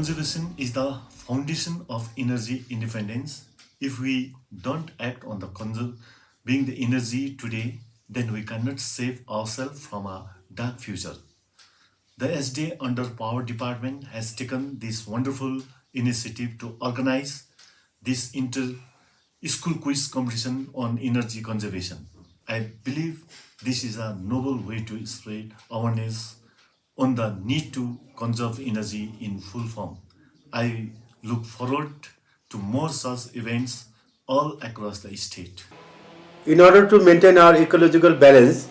conservation is the foundation of energy independence. If we don't act on the being the energy today, then we cannot save ourselves from a dark future. The SD under Power Department has taken this wonderful initiative to organize this inter-school quiz competition on energy conservation. I believe this is a noble way to spread awareness on the need to conserve energy in full form. I look forward to more such events all across the state. In order to maintain our ecological balance,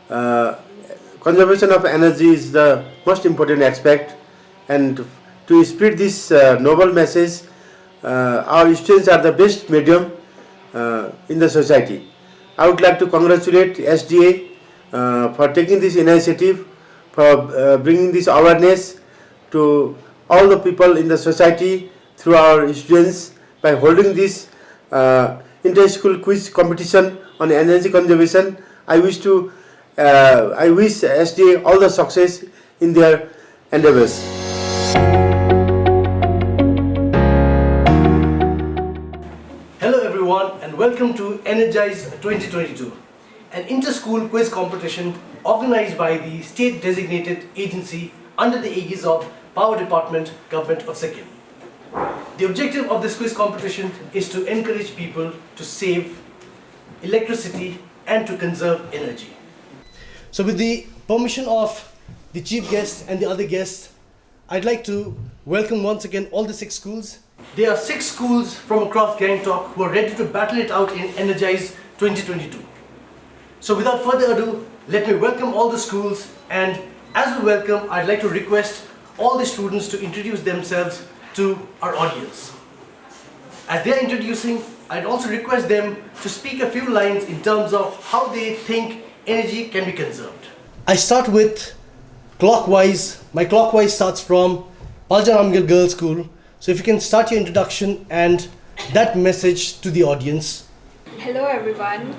uh, conservation of energy is the most important aspect, and to spread this noble message, our students are the best medium in the society. I would like to congratulate SDA for taking this initiative, for bringing this awareness to all the people in the society through our students by holding this inter-school quiz competition on energy conservation. I wish SDA all the success in their endeavors. Hello everyone and welcome to ENERGYZED 2022, an inter-school quiz competition organized by the state designated agency under the aegis of Power Department, Government of Sikkim. The objective of this quiz competition is to encourage people to save electricity and to conserve energy. So with the permission of the chief guest and the other guests, I'd like to welcome once again all the 6 schools. There are 6 schools from across Gangtok who are ready to battle it out in ENERGYZED 2022. So without further ado, let me welcome all the schools, and as we welcome, I'd like to request all the students to introduce themselves to our audience. As they are introducing, I'd also request them to speak a few lines in terms of how they think energy can be conserved. I start with clockwise. My clockwise starts from Paljanamgil Girls School. So if you can start your introduction and that message to the audience. Hello everyone,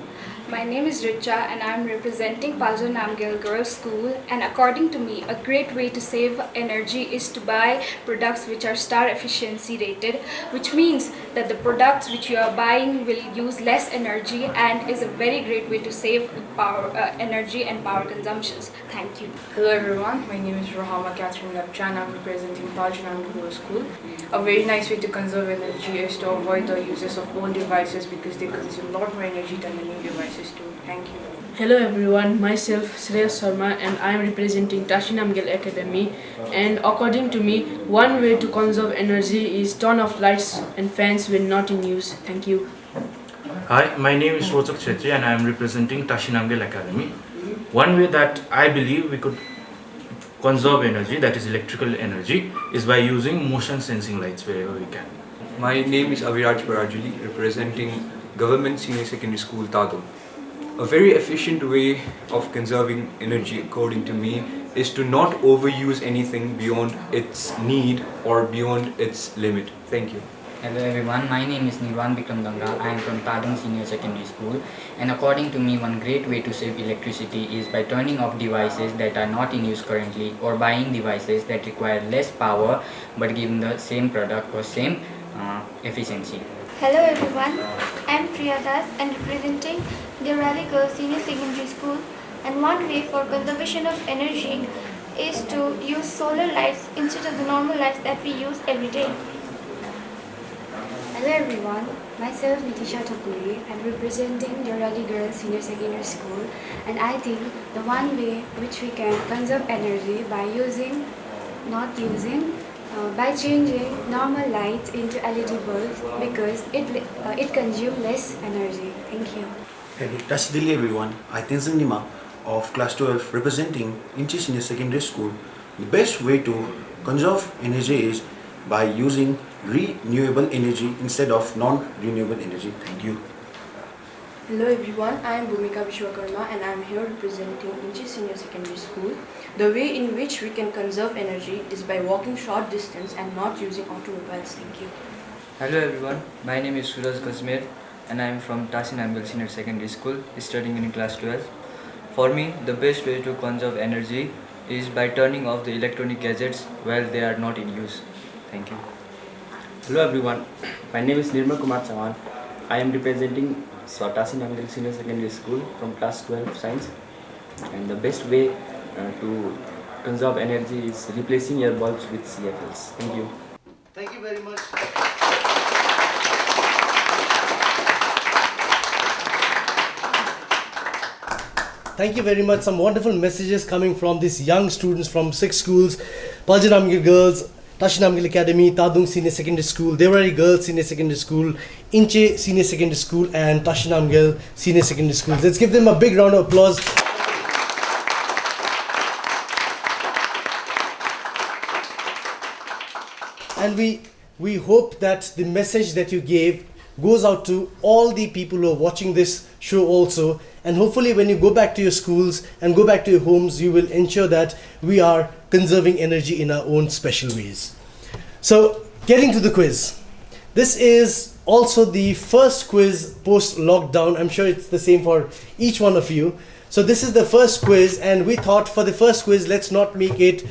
my name is Richa and I am representing Paljan Namgyal Girls School, and according to me, a great way to save energy is to buy products which are star efficiency rated, which means that the products which you are buying will use less energy and is a very great way to save power, energy and power consumptions. Thank you. Hello everyone, my name is Rohama Catherine Lapcha and I'm representing Paljan Girls School. A very nice way to conserve energy is to avoid the uses of old devices because they consume a lot more energy than the new devices. Thank you. Hello everyone, myself Shreyas Sharma and I am representing Tashinamgil Academy, and according to me, one way to conserve energy is turn off lights and fans when not in use. Thank you. Hi, my name is Rochak Chetri and I am representing Tashinamgil Academy. One way that I believe we could conserve energy, that is electrical energy, is by using motion sensing lights wherever we can. My name is Aviraj Parajuli, representing Government Senior Secondary School, Tadul. A very efficient way of conserving energy, according to me, is to not overuse anything beyond its need or beyond its limit. Thank you. Hello everyone, my name is Nirvan Bikram Ganga. I am from Padang Senior Secondary School, and according to me, one great way to save electricity is by turning off devices that are not in use currently or buying devices that require less power but give the same product or same efficiency. Hello everyone, I am Priya Das and representing Dewaker Senior Secondary School, and one way for conservation of energy is to use solar lights instead of the normal lights that we use every day. Hello everyone, myself Nitisha Thakuri. I am representing Dewaker Girls Senior Secondary School, and I think the one way which we can conserve energy by by changing normal lights into LED bulbs because it consumes less energy. Thank you. Hello, that's Delhi everyone. I think Nima of class 12 representing Inchi Senior Secondary School. The best way to conserve energy is by using renewable energy instead of non-renewable energy. Thank you. Hello everyone, I am Bhumika Vishwakarma and I am here representing Inchi Senior Secondary School. The way in which we can conserve energy is by walking short distance and not using automobiles. Thank you. Hello everyone, my name is Suraj Kazmir and I am from Tashinamgil Senior Secondary School, studying in class 12. For me, the best way to conserve energy is by turning off the electronic gadgets while they are not in use. Thank you. Hello everyone, my name is Nirmal Kumar Chavan. I am representing Swatasi Namdil Senior Secondary School from class 12 science, and the best way to conserve energy is replacing your bulbs with CFLs. Thank you. Thank you very much. Thank you very much. Some wonderful messages coming from these young students from 6 schools: Paljanamgil Girls, Tashinamgil Academy, Tadung Senior Secondary School, Dewaker Girls Senior Secondary School, Inche Senior Secondary School, and Tashinamgil Senior Secondary School. Let's give them a big round of applause. And we hope that the message that you gave goes out to all the people who are watching this show also. And hopefully when you go back to your schools and go back to your homes, you will ensure that we are conserving energy in our own special ways. So getting to the quiz. This is also the first quiz post-lockdown. I'm sure it's the same for each one of you. So this is the first quiz, and we thought for the first quiz, let's not make it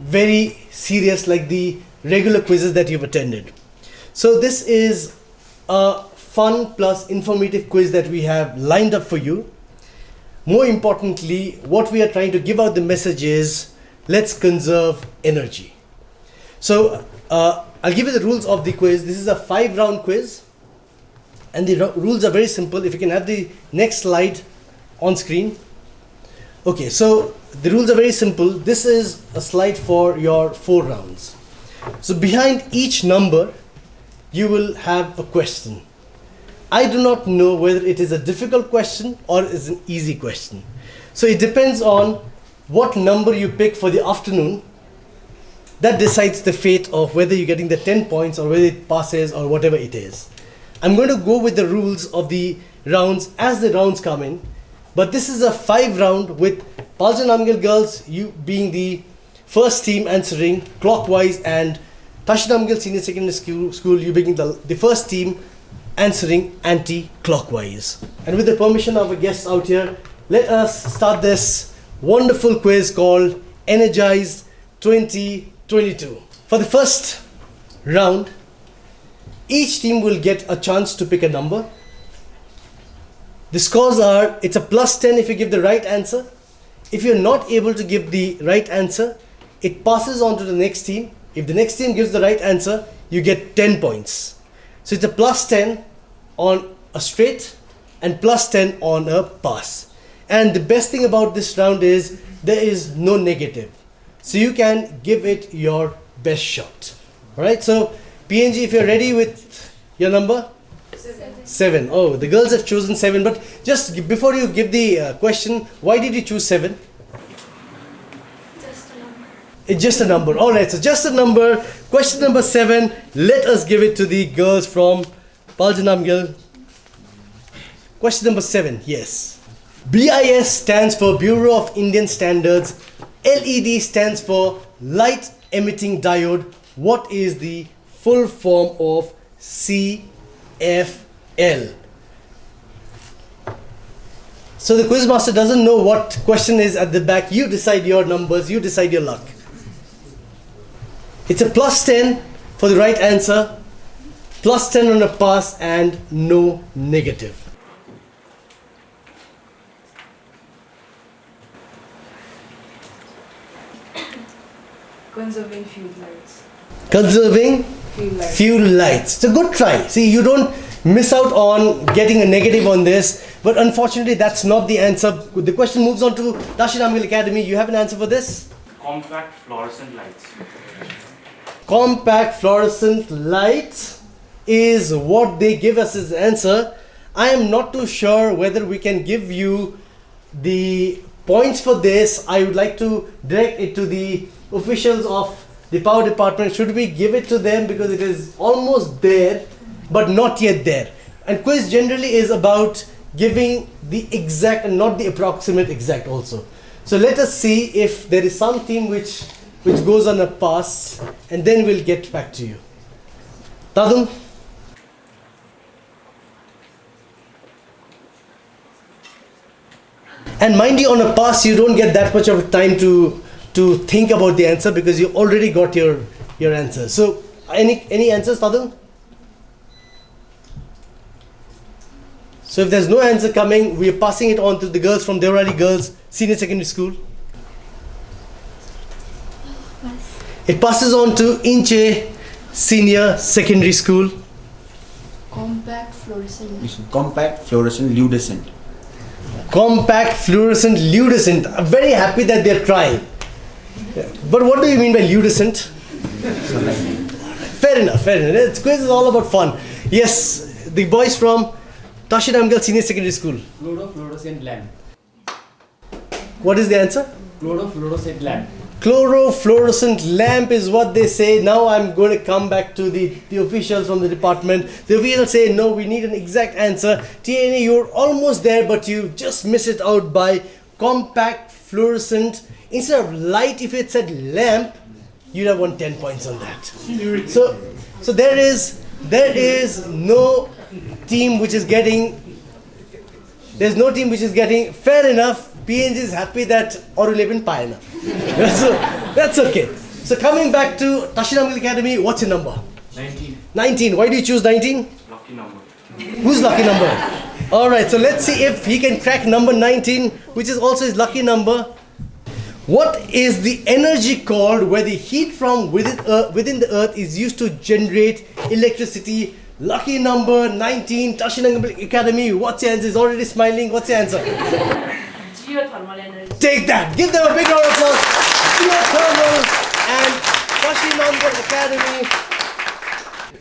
very serious like the regular quizzes that you've attended. So this is a fun plus informative quiz that we have lined up for you. More importantly, what we are trying to give out the message is, let's conserve energy. So I'll give you the rules of the quiz. This is a 5-round quiz, and the rules are very simple. If you can have the next slide on screen. Okay, so the rules are very simple. This is a slide for your 4 rounds. So behind each number, you will have a question. I do not know whether it is a difficult question or is an easy question. So it depends on what number you pick for the afternoon. That decides the fate of whether you're getting the 10 points or whether it passes or whatever it is. I'm going to go with the rules of the rounds as the rounds come in. But this is a 5-round with Paljanamgil Girls, you being the first team answering clockwise, and Tashinamgil Senior Secondary School, you being the first team answering anti-clockwise. And with the permission of a guest out here, let us start this wonderful quiz called ENERGYZED 2022. For the first round, each team will get a chance to pick a number. The scores are, it's a +10 if you give the right answer. If you're not able to give the right answer, it passes on to the next team. If the next team gives the right answer, you get 10 points. So it's a +10 on a straight and +10 on a pass. And the best thing about this round is there is no negative. So you can give it your best shot. Alright, so PNG, if you're ready with your number? 7. Oh, the girls have chosen 7. But just before you give the question, why did you choose 7? It's just a number. Alright, so just a number. Question number 7. Let us give it to the girls from Paljanamgil. Question number 7. Yes. BIS stands for Bureau of Indian Standards. LED stands for Light Emitting Diode. What is the full form of CFL? So the quizmaster doesn't know what question is at the back. You decide your numbers, you decide your luck. It's a +10 for the right answer, +10 on a pass, and no negative. Conserving fuel lights. Conserving fuel lights. It's a good try. See, you don't miss out on getting a negative on this, but unfortunately that's not the answer. The question moves on to Tashinamgil Academy. You have an answer for this? Compact fluorescent lights. Compact fluorescent lights is what they give us as answer. I am not too sure whether we can give you the points for this. I would like to direct it to the officials of the power department. Should we give it to them, because it is almost there but not yet there. And quiz generally is about giving the exact and not the approximate exact also. So let us see if there is some team which goes on a pass, and then we'll get back to you. Tadung? And mind you, on a pass you don't get that much of time to think about the answer, because you already got your answer. So Any answers, Tadung? So if there's no answer coming, we are passing it on to the girls from Dewarali Girls Senior Secondary School. It passes on to Inche Senior Secondary School. Compact fluorescent. Compact fluorescent luminescent. Compact fluorescent luminescent. I'm very happy that they're trying. Yeah. But what do you mean by luminescent? Fair enough. This quiz is all about fun. Yes, the boys from Tashin Amgal Senior Secondary School. Chlorofluorescent lamp. What is the answer? Chlorofluorescent lamp. Chlorofluorescent lamp is what they say. Now I'm going to come back to the officials from the department. The officials say no, we need an exact answer. TNA, you're almost there, but you just miss it out by compact fluorescent. Instead of light, if it said lamp, you'd have won 10 points on that. So there is no team which is getting. There's no team which is getting. Fair enough. PNG is happy that Orulebin Paina. So that's okay. So coming back to Tashin Amgal Academy, what's your number? 19. 19. Why do you choose 19? Lucky number. Who's lucky number? Alright, so let's see if he can crack number 19, which is also his lucky number. What is the energy called where the heat from within the earth is used to generate electricity? Lucky number 19, Tashin Amgal Academy. What's your answer? He's already smiling. What's your answer? Geothermal energy. Take that. Give them a big round of applause. Geothermal and Tashin Amgal Academy.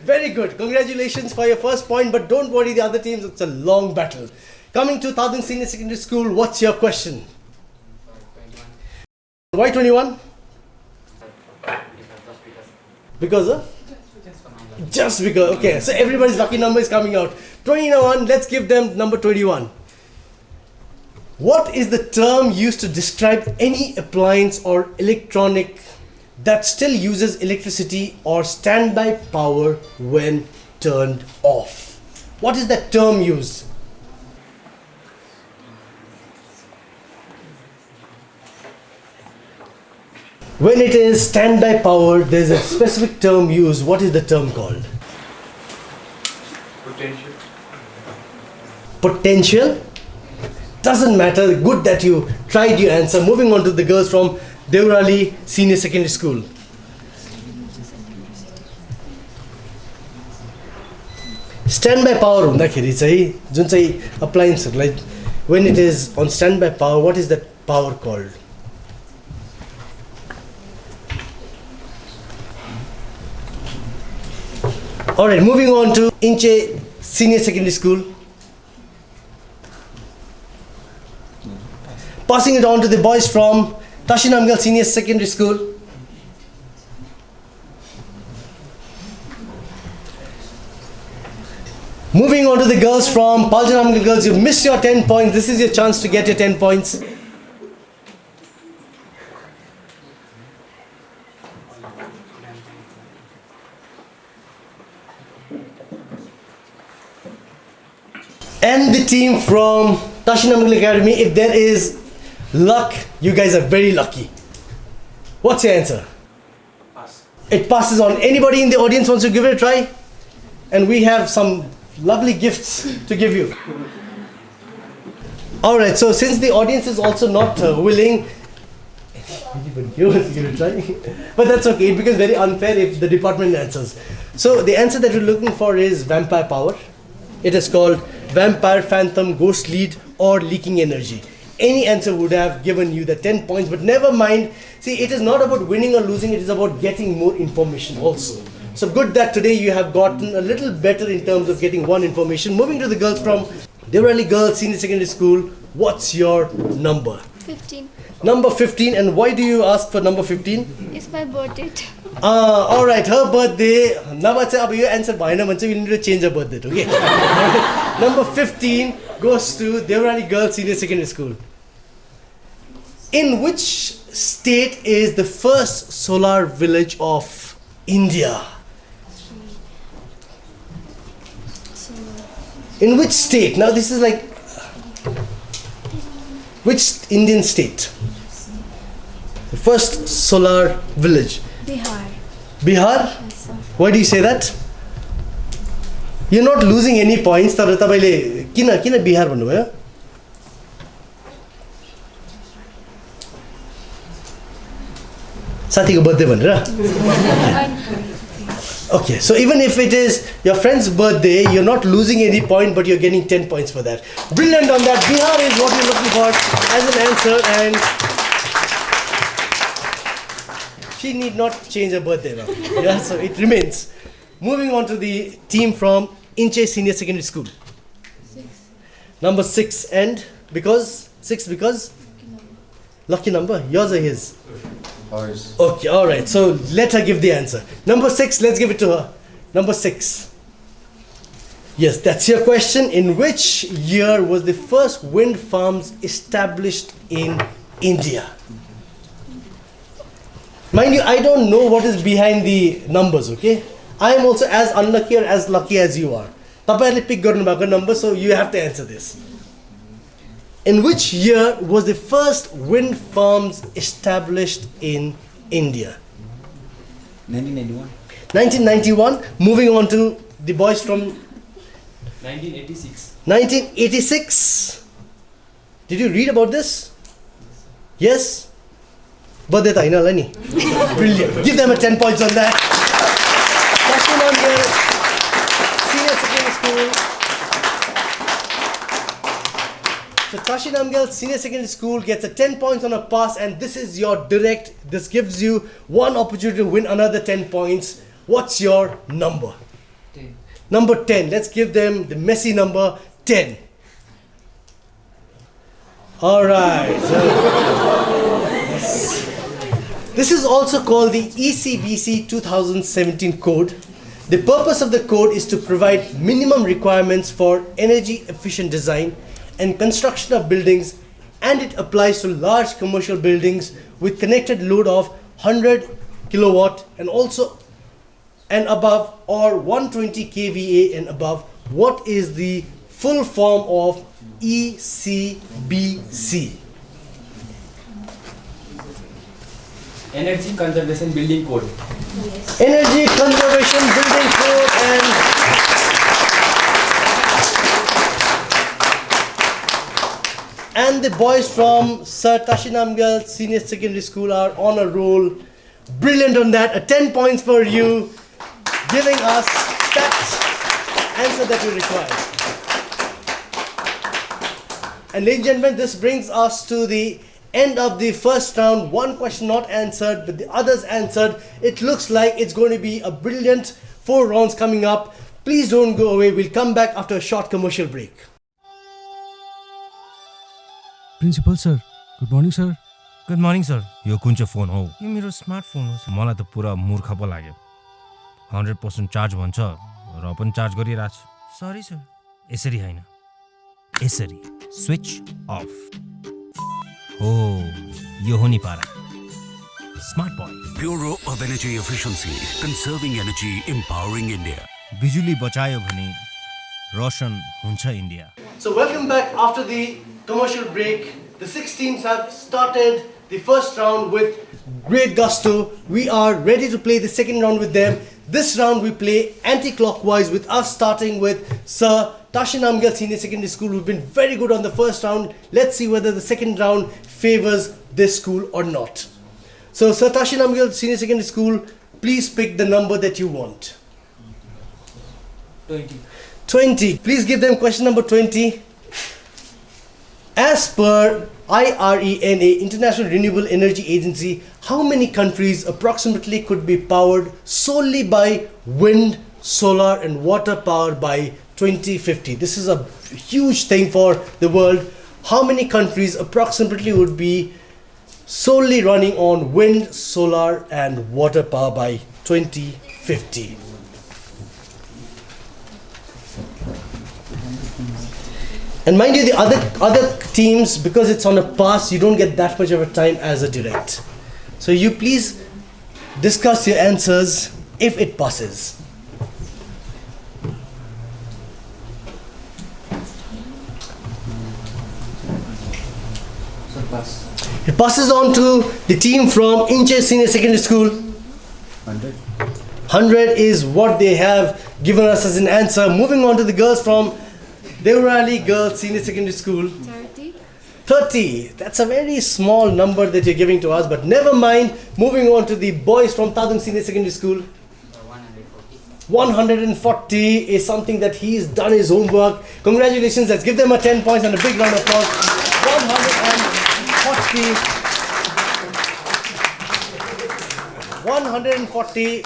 Very good. Congratulations for your first point, but don't worry the other teams. It's a long battle. Coming to Tadung Senior Secondary School, what's your question? Why 21? Because of? Just because. Okay, so everybody's lucky number is coming out. 21, let's give them number 21. What is the term used to describe any appliance or electronic that still uses electricity or standby power when turned off? What is that term used? When it is standby power, there's a specific term used. What is the term called? Potential. Potential? Doesn't matter. Good that you tried your answer. Moving on to the girls from Dewarali Senior Secondary School. Standby power हुँदाखेरि चाहिँ जुन चाहिँ applianceहरूलाई when it is on standby power, what is that power called? Alright, moving on to Inche Senior Secondary School. Passing it on to the boys from Tashin Amgal Senior Secondary School. Moving on to the girls from Paljan Amgal Girls. You've missed your 10 points. This is your chance to get your 10 points. And the team from Tashin Amgal Academy, if there is luck, you guys are very lucky. What's your answer? Pass. It passes on. Anybody in the audience wants to give it a try? And we have some lovely gifts to give you. Alright, so since the audience is also not willing, but that's okay, it becomes very unfair if the department answers. So the answer that we're looking for is vampire power. It is called vampire, phantom, ghost lead or leaking energy. Any answer would have given you the 10 points, but never mind. See, it is not about winning or losing, it is about getting more information also. So good that today you have gotten a little better in terms of getting one information. Moving to the girls from Dewarali Girls Senior Secondary School, what's your number? 15. Number 15, and why do you ask for number 15? It's my birthday. Alright, her birthday. Now your answer, we need to change her birthday, okay? Number 15 goes to Dewarali Girls Senior Secondary School. In which state is the first solar village of India? In which state? Now this is like, which Indian state? The first solar village. Bihar. Bihar? Yes, sir. Why do you say that? You're not losing any points. तर तपाईले किन बिहार भन्नुभयो? साथीको birthday भनेर? Okay, so even if it is your friend's birthday, you're not losing any point, but you're getting 10 points for that. Brilliant on that. Bihar is what you're looking for as an answer, and she need not change her birthday now. Yeah, so it remains. Moving on to the team from Inche Senior Secondary School. 6. Number 6, and because? 6 because? Lucky number. Yours or his? Ours. Okay, alright. So let her give the answer. Number 6, let's give it to her. Number 6. Yes, that's your question. In which year was the first wind farms established in India? Mind you, I don't know what is behind the numbers, okay? I am also as unlucky or as lucky as you are. Tapaile pick garnu number, so you have to answer this. In which year was the first wind farms established in India? 1991. 1991. Moving on to the boys from 1986. 1986. Did you read about this? Yes? Birthday taina la ni. Brilliant. Give them a 10 points on that. Senior Secondary School. So Tashi Namgyal Senior Secondary School gets a 10 points on a pass, and this is your direct. This gives you one opportunity to win another 10 points. What's your number? 10. Number 10. Let's give them the messy number 10. Alright. This is also called the ECBC 2017 code. The purpose of the code is to provide minimum requirements for energy efficient design and construction of buildings, and it applies to large commercial buildings with connected load of 100 kilowatt and also and above, or 120 kVA and above. What is the full form of ECBC? Energy Conservation Building Code. Yes. Energy Conservation Building Code. And the boys from Sir Tashi Namgyal Senior Secondary School are on a roll. Brilliant on that. A 10 points for you, giving us that answer that we require. And ladies and gentlemen, this brings us to the end of the first round. One question not answered, but the others answered. It looks like it's going to be a brilliant 4 rounds coming up. Please don't go away. We'll come back after a short commercial break. Principal sir, good morning sir. Good morning sir. यो कुन चाहिँ phone हो? यो मेरो smartphone हो। मलाई त पुरा मूर्ख पो लाग्यो। 100% चार्ज भन्छ र पनि चार्ज गरिराछ। सरी सर। यसरी हैन। यसरी स्विच अफ। हो, यो हो नि पारा। Smart boy. Bureau of Energy Efficiency, conserving energy, empowering India. बिजुली बचायो भने रोशन हुन्छ India. So welcome back after the commercial break. The 6 teams have started the first round with great gusto. We are ready to play the second round with them. This round we play anti-clockwise, with us starting with Sir Tashi Namgyal Senior Secondary School, who've been very good on the first round. Let's see whether the second round favors this school or not. So Sir Tashi Namgyal Senior Secondary School, please pick the number that you want. 20. 20. Please give them question number 20. As per IRENA, International Renewable Energy Agency, how many countries approximately could be powered solely by wind, solar and water power by 2050? This is a huge thing for the world. How many countries approximately would be solely running on wind, solar and water power by 2050? And mind you, the other teams, because it's on a pass, you don't get that much of a time as a direct. So you please discuss your answers if it passes. So pass. It passes on to the team from Inche Senior Secondary School. 100. 100 is what they have given us as an answer. Moving on to the girls from Dewaker Girls Senior Secondary School. 30. 30. That's a very small number that you're giving to us, but never mind. Moving on to the boys from Tadung Senior Secondary School. 140 is something that he's done his homework. Congratulations. Let's give them a 10 points and a big round of applause. 140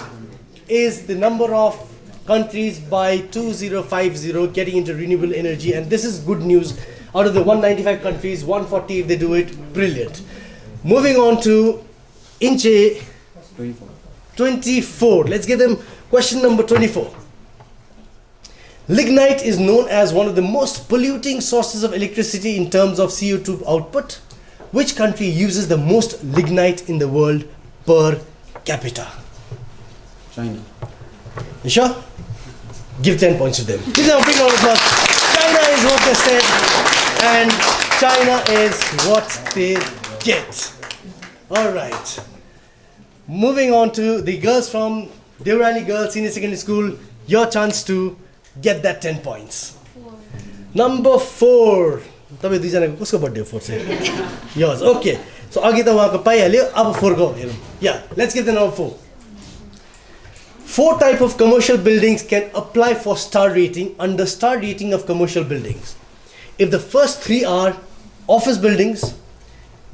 is the number of countries by 2050 getting into renewable energy, and this is good news. Out of the 195 countries, 140 if they do it, brilliant. Moving on to Inche 24. Let's give them question number 24. Lignite is known as one of the most polluting sources of electricity in terms of CO2 output. Which country uses the most lignite in the world per capita? China. You sure? Give 10 points to them. Give them a big round of applause. China is what they said, and China is what they get. Alright. Moving on to the girls from Dewaker Girls Senior Secondary School. Your chance to get that 10 points. Number 4. तपाईँ दुईजनाको कसको birthday हो 4 चाहिँ? Yours. Okay. So अघि त उहाँको पाइहाल्यो, अब 4 को हेरौँ. Yeah, let's get the number 4. 4 types of commercial buildings can apply for star rating under star rating of commercial buildings. If the first 3 are office buildings,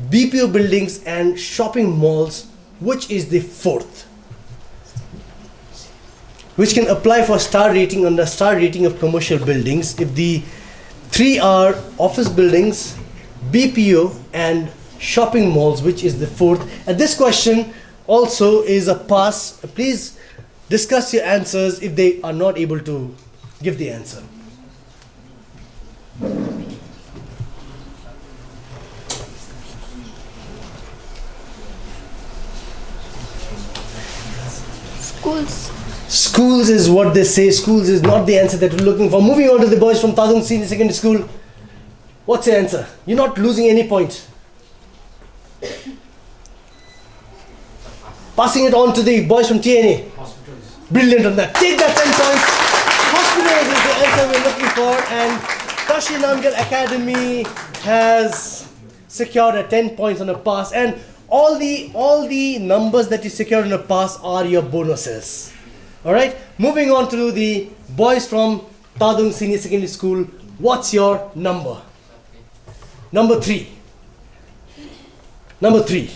BPO buildings and shopping malls, which is the 4th? Which can apply for star rating under star rating of commercial buildings if the 3 are office buildings, BPO and shopping malls, which is the 4th. And this question also is a pass. Please discuss your answers if they are not able to give the answer. Schools. Schools is what they say. Schools is not the answer that we're looking for. Moving on to the boys from Tadung Senior Secondary School. What's the answer? You're not losing any points. Passing it on to the boys from TNA. Hospitals. Brilliant on that. Take that 10 points. Hospitals is the answer we're looking for, and Tashi Namgyal Academy has secured a 10 points on a pass, and all the numbers that you secured on a pass are your bonuses. Alright, moving on to the boys from Tadung Senior Secondary School. What's your number? Number 3. Number 3.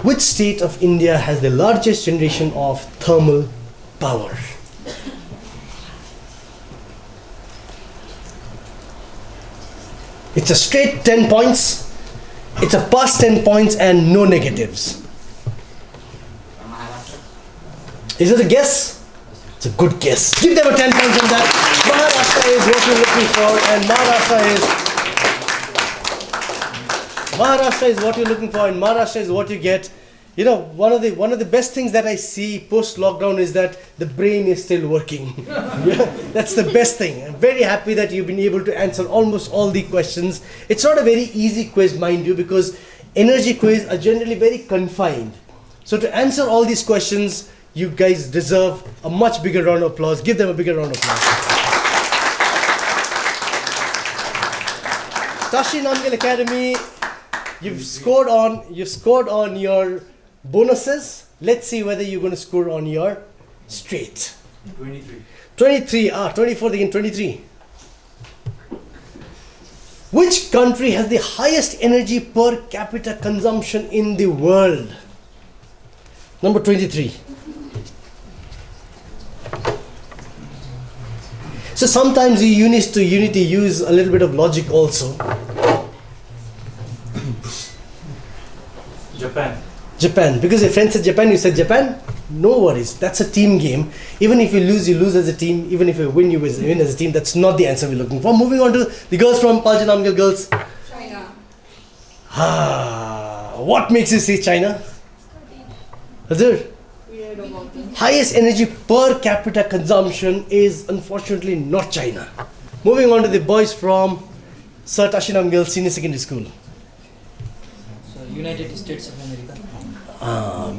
Which state of India has the largest generation of thermal power? It's a straight 10 points. It's a pass 10 points and no negatives. Is it a guess? It's a good guess. Give them a 10 points on that. Maharashtra is what you're looking for, and Maharashtra is what you're looking for, and Maharashtra is what you get. You know, one of the best things that I see post lockdown is that the brain is still working. Yeah, that's the best thing. I'm very happy that you've been able to answer almost all the questions. It's not a very easy quiz, mind you, because energy quiz are generally very confined. So to answer all these questions, you guys deserve a much bigger round of applause. Give them a bigger round of applause. Tashi Namgyal Academy, you've scored on your bonuses. Let's see whether you're going to score on your straight. 23. 23. 24 again, 23. Which country has the highest energy per capita consumption in the world? Number 23. So sometimes you need to use a little bit of logic also. Japan. Because your friend said Japan, you said Japan? No worries. That's a team game. Even if you lose as a team. Even if you win, you win as a team. That's not the answer we're looking for. Moving on to the girls from Paljan Namgyal Girls. China. What makes you say China? Hazur? Highest energy per capita consumption is unfortunately not China. Moving on to the boys from Sir Tashi Namgyal Senior Secondary School. So United States of America.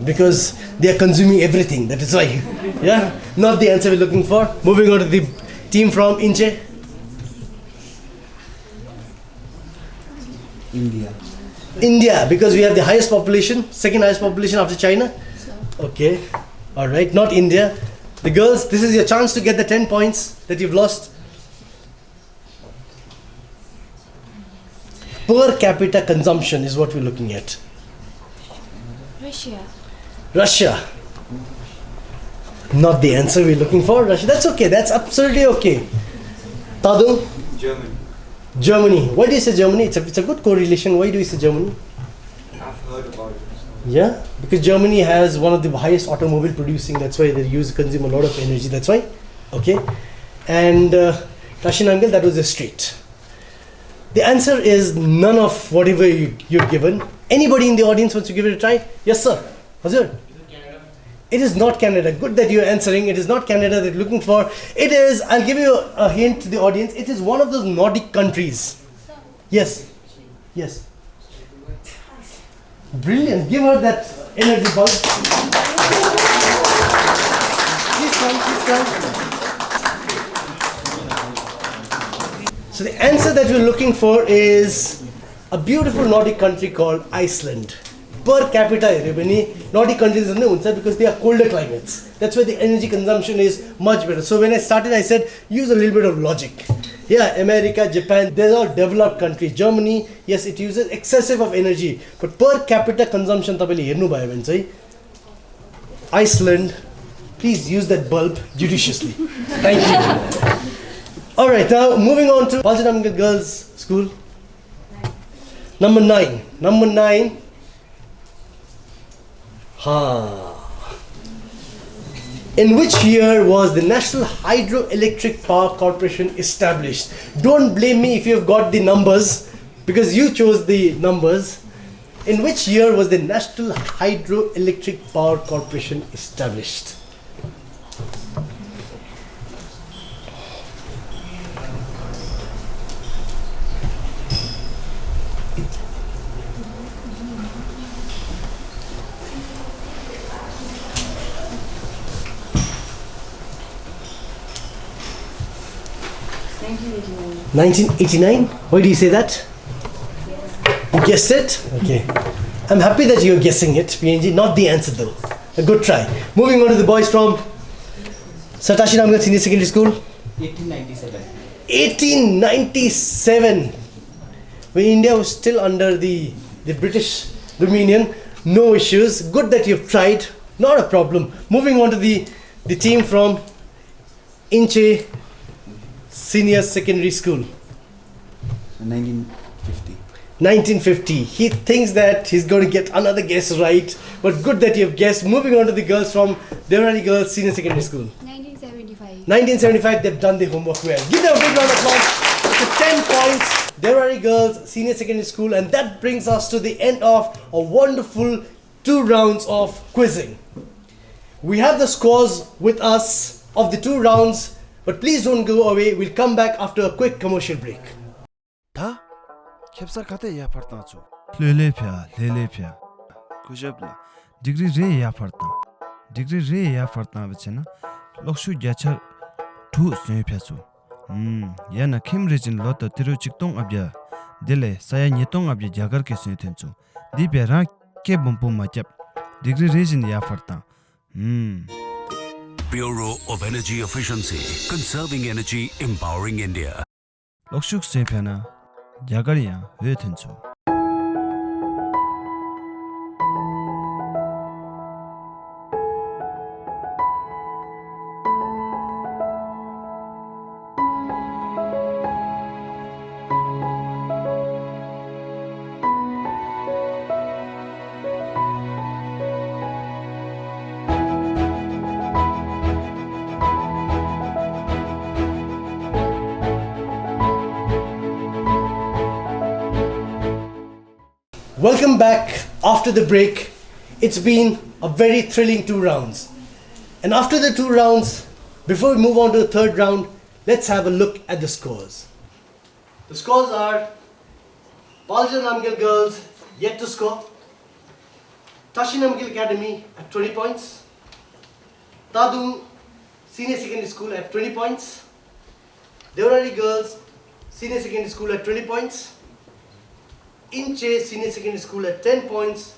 Because they are consuming everything, that is why. Yeah, not the answer we're looking for. Moving on to the team from Inche. India, because we have the highest population, second highest population after China. Okay, all right, not India. The girls, this is your chance to get the 10 points that you've lost. Per capita consumption is what we're looking at. Russia. Not the answer we're looking for. Russia. That's okay. That's absolutely okay. Tadu? Germany. Why do you say Germany? It's a good correlation. Why do you say Germany? I've heard about it. Yeah, because Germany has one of the highest automobile producing. That's why they consume a lot of energy. That's why. Okay. And Tashin Uncle, that was a straight. The answer is none of whatever you've given. Anybody in the audience wants to give it a try? Yes, sir. Hazir? It is not Canada. Good that you're answering. It is not Canada that you're looking for. It is, I'll give you a hint to the audience. It is one of those Nordic countries. Yes. Yes. Brilliant. Give her that energy bulb. Please come. So the answer that we're looking for is a beautiful Nordic country called Iceland. Per capita Nordic countries because they are colder climates. That's why the energy consumption is much better. So when I started, I said use a little bit of logic. Yeah, America, Japan, they're all developed countries. Germany, yes, it uses excessive of energy, but per capita consumption Iceland, please use that bulb judiciously. Thank you. All right, now moving on to Baljanamgal Girls School. Number 9. Number 9. In which year was the National Hydroelectric Power Corporation established? Don't blame me if you've got the numbers, because you chose the numbers. In which year was the National Hydroelectric Power Corporation established? $1989. 1989? Why do you say that? You guessed it? Okay. I'm happy that you're guessing it, PNG. Not the answer though. A good try. Moving on to the boys from Satashi Ramgal Senior Secondary School. 1897. 1897. When India was still under the British Dominion. No issues. Good that you've tried. Not a problem. Moving on to the team from Inche Senior Secondary School. 1950. 1950. He thinks that he's going to get another guess right, but good that you've guessed. Moving on to the girls from Dewaker Girls Senior Secondary School. 1975. 1975, they've done the homework well. Give them a big round of applause. It's 10 points. Dewaker Girls Senior Secondary School, and that brings us to the end of a wonderful 2 rounds of quizzing. We have the scores with us of the 2 rounds, but please don't go away. We'll come back after a quick commercial break. 캡사 카테 야 파르타초 레레피아 कुजबला degree रे या फर्ता बचना लक्ष्य ग्याचा ठु सय फ्यासु या न खिम resin ल त तिरु चिक्तों अब्या दिले साया नितों अब्या जागर के सय थेन्चो दिबे रा के बम्पु माचप डिग्री रिजिन या फर्ता Bureau of Energy Efficiency, conserving energy, empowering India. लक्ष्य सय फ्याना जागरिया वे थेन्चो Welcome back after the break. It's been a very thrilling 2 rounds. And after the 2 rounds, before we move on to the 3rd round, let's have a look at the scores. The scores are Baljan Ramgal Girls yet to score, Tashinamgil Academy at 20 points. Tadung Senior Secondary School at 20 points. Dewarari Girls Senior Secondary School at 20 points. Inche Senior Secondary School at 10 points.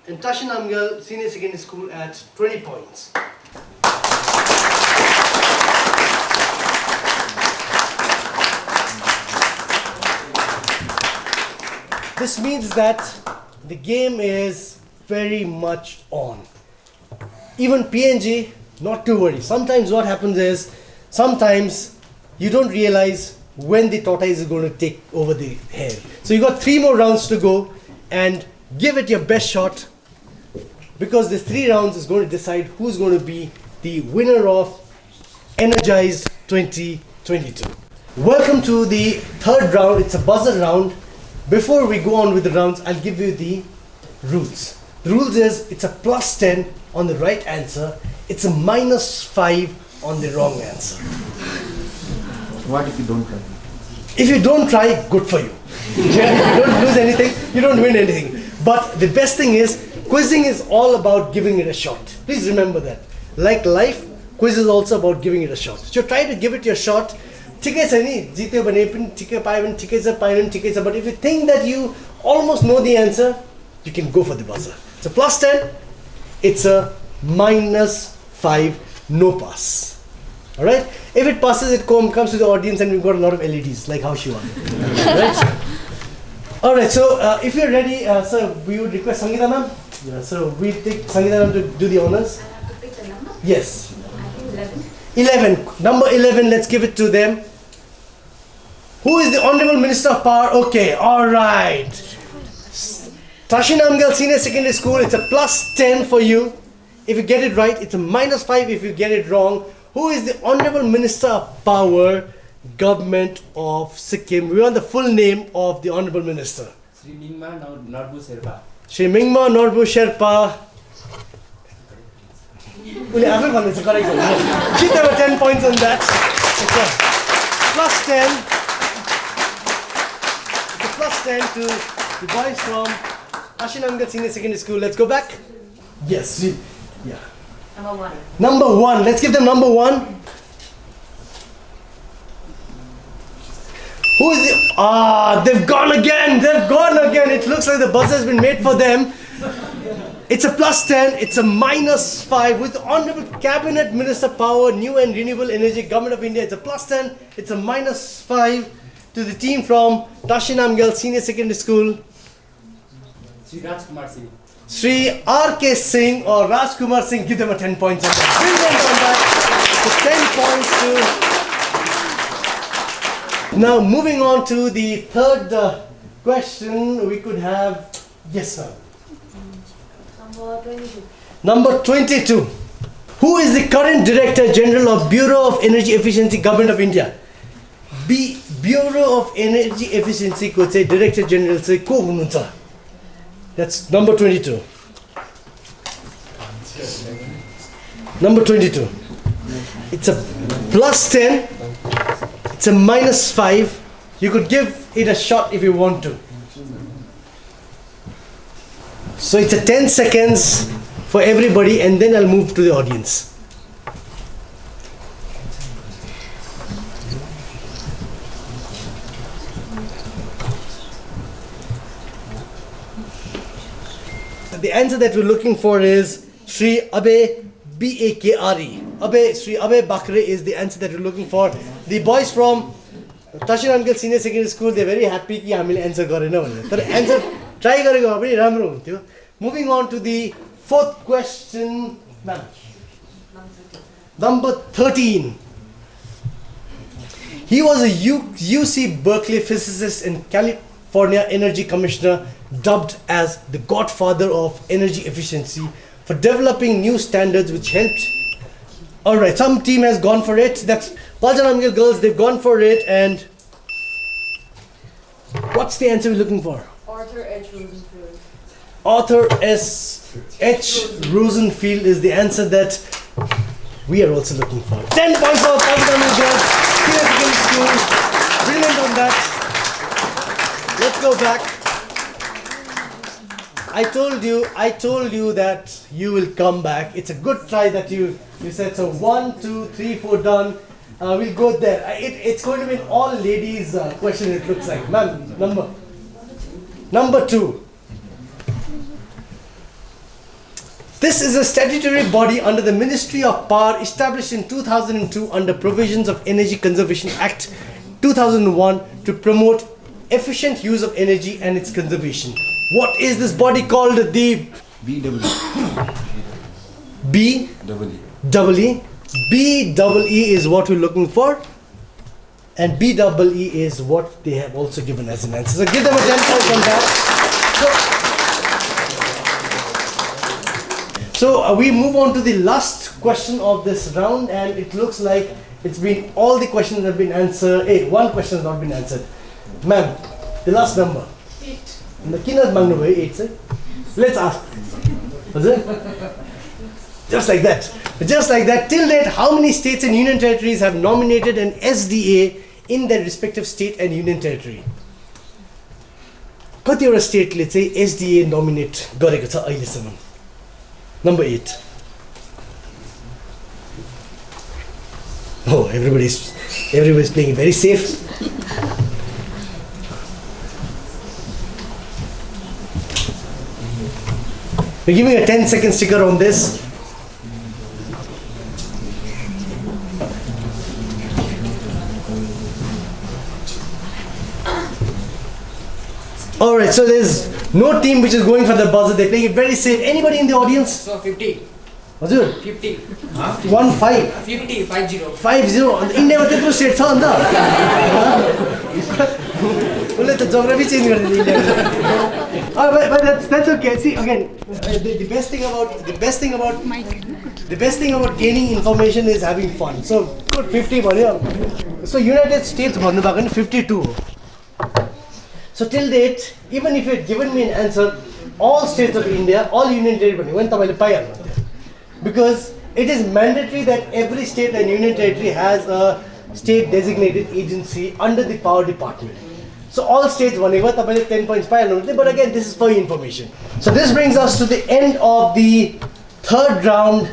And Tashinamgil Senior Secondary School at 20 points. This means that the game is very much on. Even PNG, not to worry. Sometimes what happens is, sometimes you don't realize when the tortoise is going to take over the hare. So you got 3 more rounds to go and give it your best shot, because the 3 rounds is going to decide who's going to be the winner of Energized 2022. Welcome to the 3rd round. It's a buzzer round. Before we go on with the rounds, I'll give you the rules. The rules is, it's a plus 10 on the right answer. It's a minus 5 on the wrong answer. What if you don't try? If you don't try, good for you. Yeah, you don't lose anything, you don't win anything. But the best thing is, quizzing is all about giving it a shot. Please remember that. Like life, quiz is also about giving it a shot. So try to give it your shot. But if you think that you almost know the answer, you can go for the buzzer. It's a plus 10, it's a minus 5, no pass. Alright? If it passes, it comes to the audience and we've got a lot of LEDs, like how she won. Right? Alright, so if you're ready, sir, we would request Sangeeta ma'am. Yeah, so we take Sangeeta ma'am to do the honors. To pick the number? Yes. I think 11. 11. Number 11, let's give it to them. Who is the Honorable Minister of Power? Okay, alright. Tashinamgil Senior Secondary School, it's a plus 10 for you. If you get it right, it's a minus 5 if you get it wrong. Who is the Honorable Minister of Power, Government of Sikkim? We want the full name of the Honorable Minister. Sri Mingma Norbu Sherpa. Sri Mingma Norbu Sherpa. It's correct. Give them 10 points on that. It's a plus 10. It's a plus 10 to the boys from Tashinamgil Senior Secondary School. Let's go back. Yes. Yeah. Number 1. Number 1. Let's give them number 1. Who is the... they've gone again. They've gone again. It looks like the buzzer has been made for them. It's a plus 10. It's a minus 5. With the Honorable Cabinet Minister Power, New and Renewable Energy, Government of India, it's a plus 10. It's a minus 5 to the team from Tashinamgil Senior Secondary School. Sri Rajkumar Singh. Sri R.K. Singh or Rajkumar Singh, give them a 10 points on that. Brilliant on that. So 10 points to... Now moving on to the 3rd question, we could have... Yes, sir. Number 22. Number 22. Who is the current Director General of Bureau of Energy Efficiency, Government of India? Bureau of Energy Efficiency could say Director General say ko hununcha. That's number 22. Number 22. It's a plus 10. It's a minus 5. You could give it a shot if you want to. So it's a 10 seconds for everybody and then I'll move to the audience. The answer that we're looking for is Sri Abe Bakre. Sri Abe Bakre is the answer that we're looking for. The boys from Tashinamgil Senior Secondary School, they're very happy कि हामीले answer गरेन भनेर. तर answer try गरेको पनि राम्रो हुन्थ्यो. Moving on to the 4th question. Number 13. He was a UC Berkeley physicist and California Energy Commissioner, dubbed as the godfather of energy efficiency for developing new standards which helped. Alright, some team has gone for it. That's Tashinamgil girls, they've gone for it. And what's the answer we're looking for? Arthur H. Rosenfield. Arthur H. Rosenfield is the answer that we are also looking for. 10 points for Tashinamgil girls. Senior Secondary School. Brilliant on that. Let's go back. I told you that you will come back. It's a good try that you said so. 1, 2, 3, 4 done. We'll go there. It's going to be an all ladies question. It looks like, ma'am. Number 2. This is a statutory body under the Ministry of Power established in 2002 under provisions of Energy Conservation Act 2001 to promote efficient use of energy and its conservation. What is this body called? The BEE is what we're looking for, and BEE is what they have also given as an answer. So give them a 10 points on that. So we move on to the last question of this round, and it looks like it's been all the questions have been answered. One question has not been answered. Ma'am, the last number. 8. Let's ask. Was it? Just like that. Just like that. Till date, how many states and union territories have nominated an SDA in their respective state and union territory? कतिवटा स्टेटले चाहिँ SDA nominate गरेको छ अहिलेसम्म? Number 8. Oh, everybody's playing very safe. We're giving a 10-second sticker on this. Alright, so there's no team which is going for the buzzer. They're playing it very safe. Anybody in the audience? So 50. What's it? 50. 1-5. 50. 50. 50. India with the state छ अन्त उसले त geography change गरिदियो India. But that's okay. See again, the best thing about gaining information is having fun. So good 50 भन्यो. So United States भन्नु भएको नि 52 हो. So till date, even if you had given me an answer, all states of India, all union territory, when तपाईले पाइहाल्नु थियो. Because it is mandatory that every state and union territory has a state designated agency under the power department. So all states भनेको तपाईले 10 points पाइहाल्नु थियो, but again this is for your information. So this brings us to the end of the third round.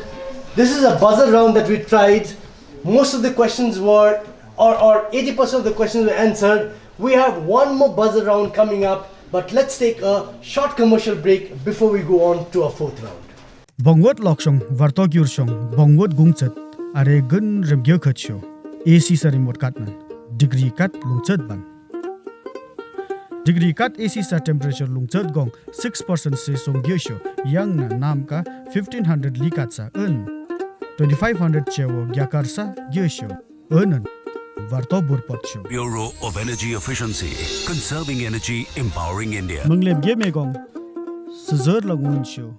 This is a buzzer round that we tried. Most of the questions were, or 80% of the questions were answered. We have one more buzzer round coming up, but let's take a short commercial break before we go on to our fourth round. Bongwot loksong vartok yursong bongwot gungchat are gun remgyo khatsho AC sa remote katnan degree kat lungchat ban degree kat AC sa temperature lungchat gong 6% se song gyosho yang na nam ka 1500 likat sa un 2500 chewo gyakar sa gyosho unan varto burpot show Bureau of Energy Efficiency, conserving energy, empowering India. mangleb ge me gong suzur lagun show.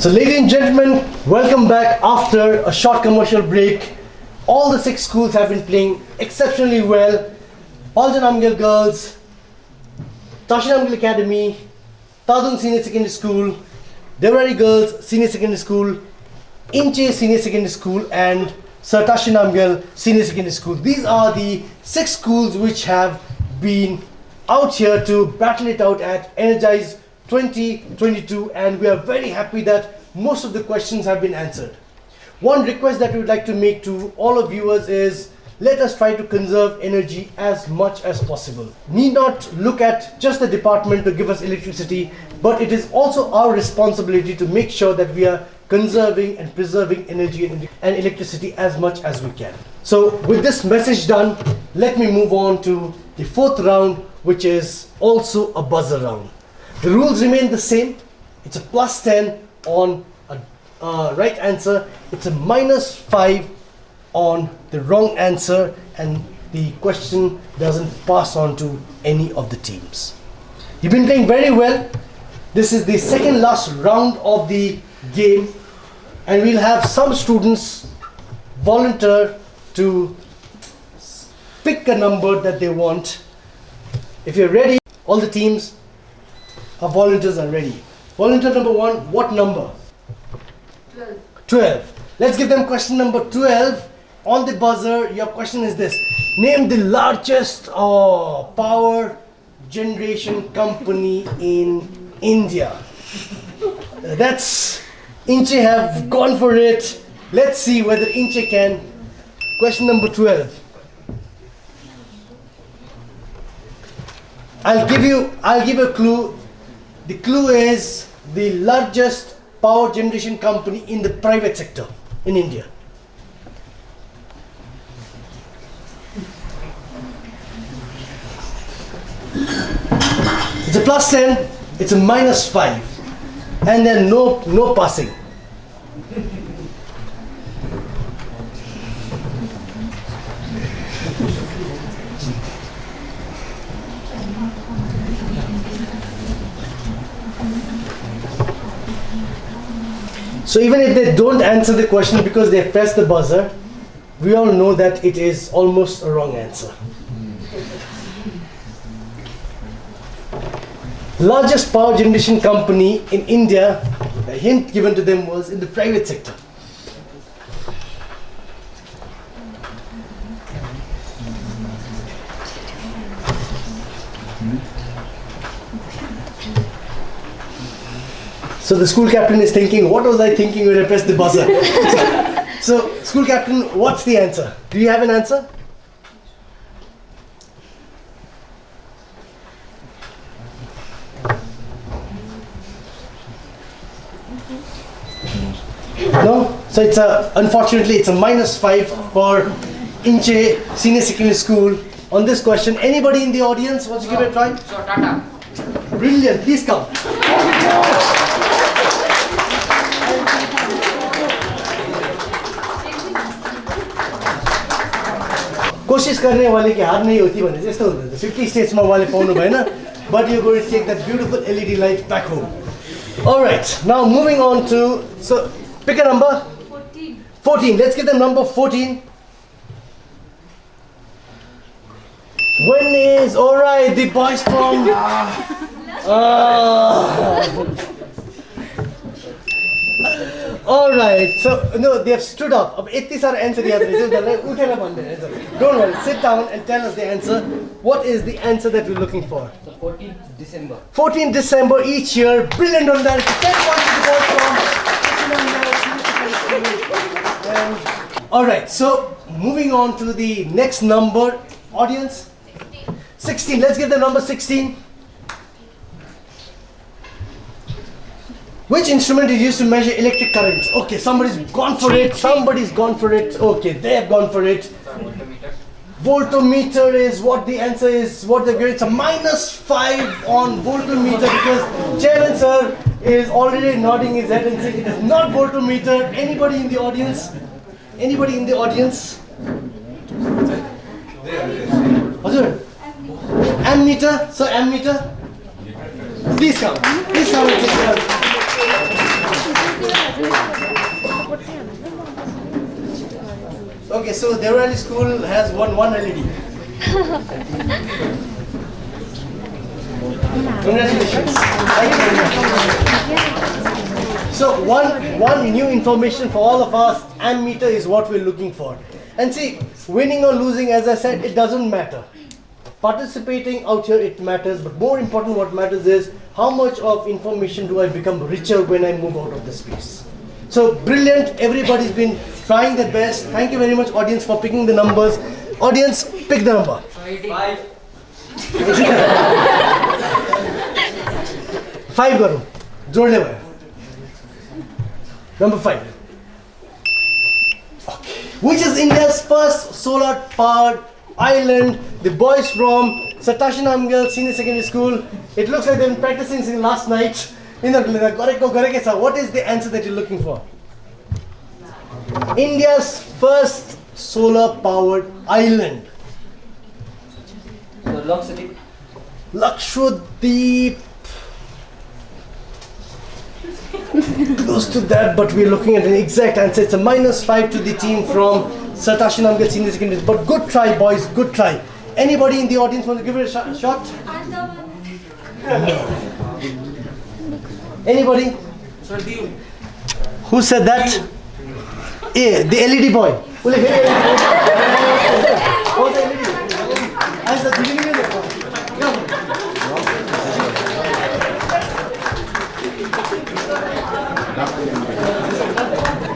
So ladies and gentlemen, welcome back after a short commercial break. All the 6 schools have been playing exceptionally well. Paljan Amgil Girls, Tashin Amgil Academy, Tadung Senior Secondary School, Dewaker Girls Senior Secondary School, Inche Senior Secondary School, and Sir Tashin Amgil Senior Secondary School. These are the 6 schools which have been out here to battle it out at ENERGYZED 2022, and we are very happy that most of the questions have been answered. One request that we would like to make to all of viewers is, let us try to conserve energy as much as possible. Need not look at just the department to give us electricity, but it is also our responsibility to make sure that we are conserving and preserving energy and electricity as much as we can. So with this message done, let me move on to the fourth round, which is also a buzzer round. The rules remain the same. It's a plus 10 on a right answer. It's a minus 5 on the wrong answer, and the question doesn't pass on to any of the teams. You've been playing very well. This is the second last round of the game, and we'll have some students volunteer to pick a number that they want If you're ready, all the teams, our volunteers are ready. Volunteer number 1, what number? 12. 12. Let's give them question number 12. On the buzzer, your question is this. Name the largest power generation company in India. That's Inche have gone for it. Let's see whether Inche can. Question number 12. I'll give you a clue. The clue is the largest power generation company in the private sector in India. It's a plus 10, it's a minus 5, and then no passing. So even if they don't answer the question because they pressed the buzzer, we all know that it is almost a wrong answer. Largest power generation company in India, the hint given to them was in the private sector. So the school captain is thinking, what was I thinking when I pressed the buzzer? So school captain, what's the answer? Do you have an answer? No? So it's unfortunately it's a minus 5 for Inche Senior Secondary School on this question. Anybody in the audience wants to give it a try? So Tata. Brilliant, please come. कोशिश करने वाले की हार नहीं होती भने यस्तो हुन्छ 50 स्टेट्समा उहाँले पाउनु भएन but you're going to take that beautiful LED light back home. Alright, now moving on to, so pick a number. 14. 14, let's get the number 14. When is, alright, the boys from alright, so no, they have stood up. अब यति सारा answer याद रहेछ उनीहरुलाई उठेर भन्दैन. Don't worry, sit down and tell us the answer. What is the answer that we're looking for? So 14th December. 14th December each year. Brilliant on that. 10 points to the board from. Alright, so moving on to the next number. Audience? 16. Let's get the number 16. Which instrument is used to measure electric current? Okay, somebody's gone for it. Somebody's gone for it. Okay, they have gone for it. Voltometer is what the answer is. What they've given. It's a minus 5 on voltometer because Chairman sir is already nodding his head and saying it is not voltometer. Anybody in the audience? Anybody in the audience? Ammeter? So ammeter? Please come. Please come and take care. Okay, so Dewaker school has one LED. Congratulations. Thank you very much. So one new information for all of us, ammeter is what we're looking for. And see, winning or losing, as I said, it doesn't matter. Participating out here, it matters, but more important what matters is how much of information do I become richer when I move out of the space. So brilliant, everybody's been trying their best. Thank you very much audience for picking the numbers. Audience, pick the number. 5. 5 garu. Jodle bhayo. Number 5. Okay. Which is India's first solar powered island? The boys from Satashinamgal Senior Secondary School. It looks like they've been practicing since last night. What is the answer that you're looking for? India's first solar powered island. So Lakshadweep. Lakshadweep. Close to that, but we're looking at an exact answer. It's a minus 5 to the team from Satashinamgal Senior Secondary. But good try, boys, good try. Anybody in the audience want to give it a shot? Anybody? Who said that? Yeah, the LED boy. Who's the LED? I said,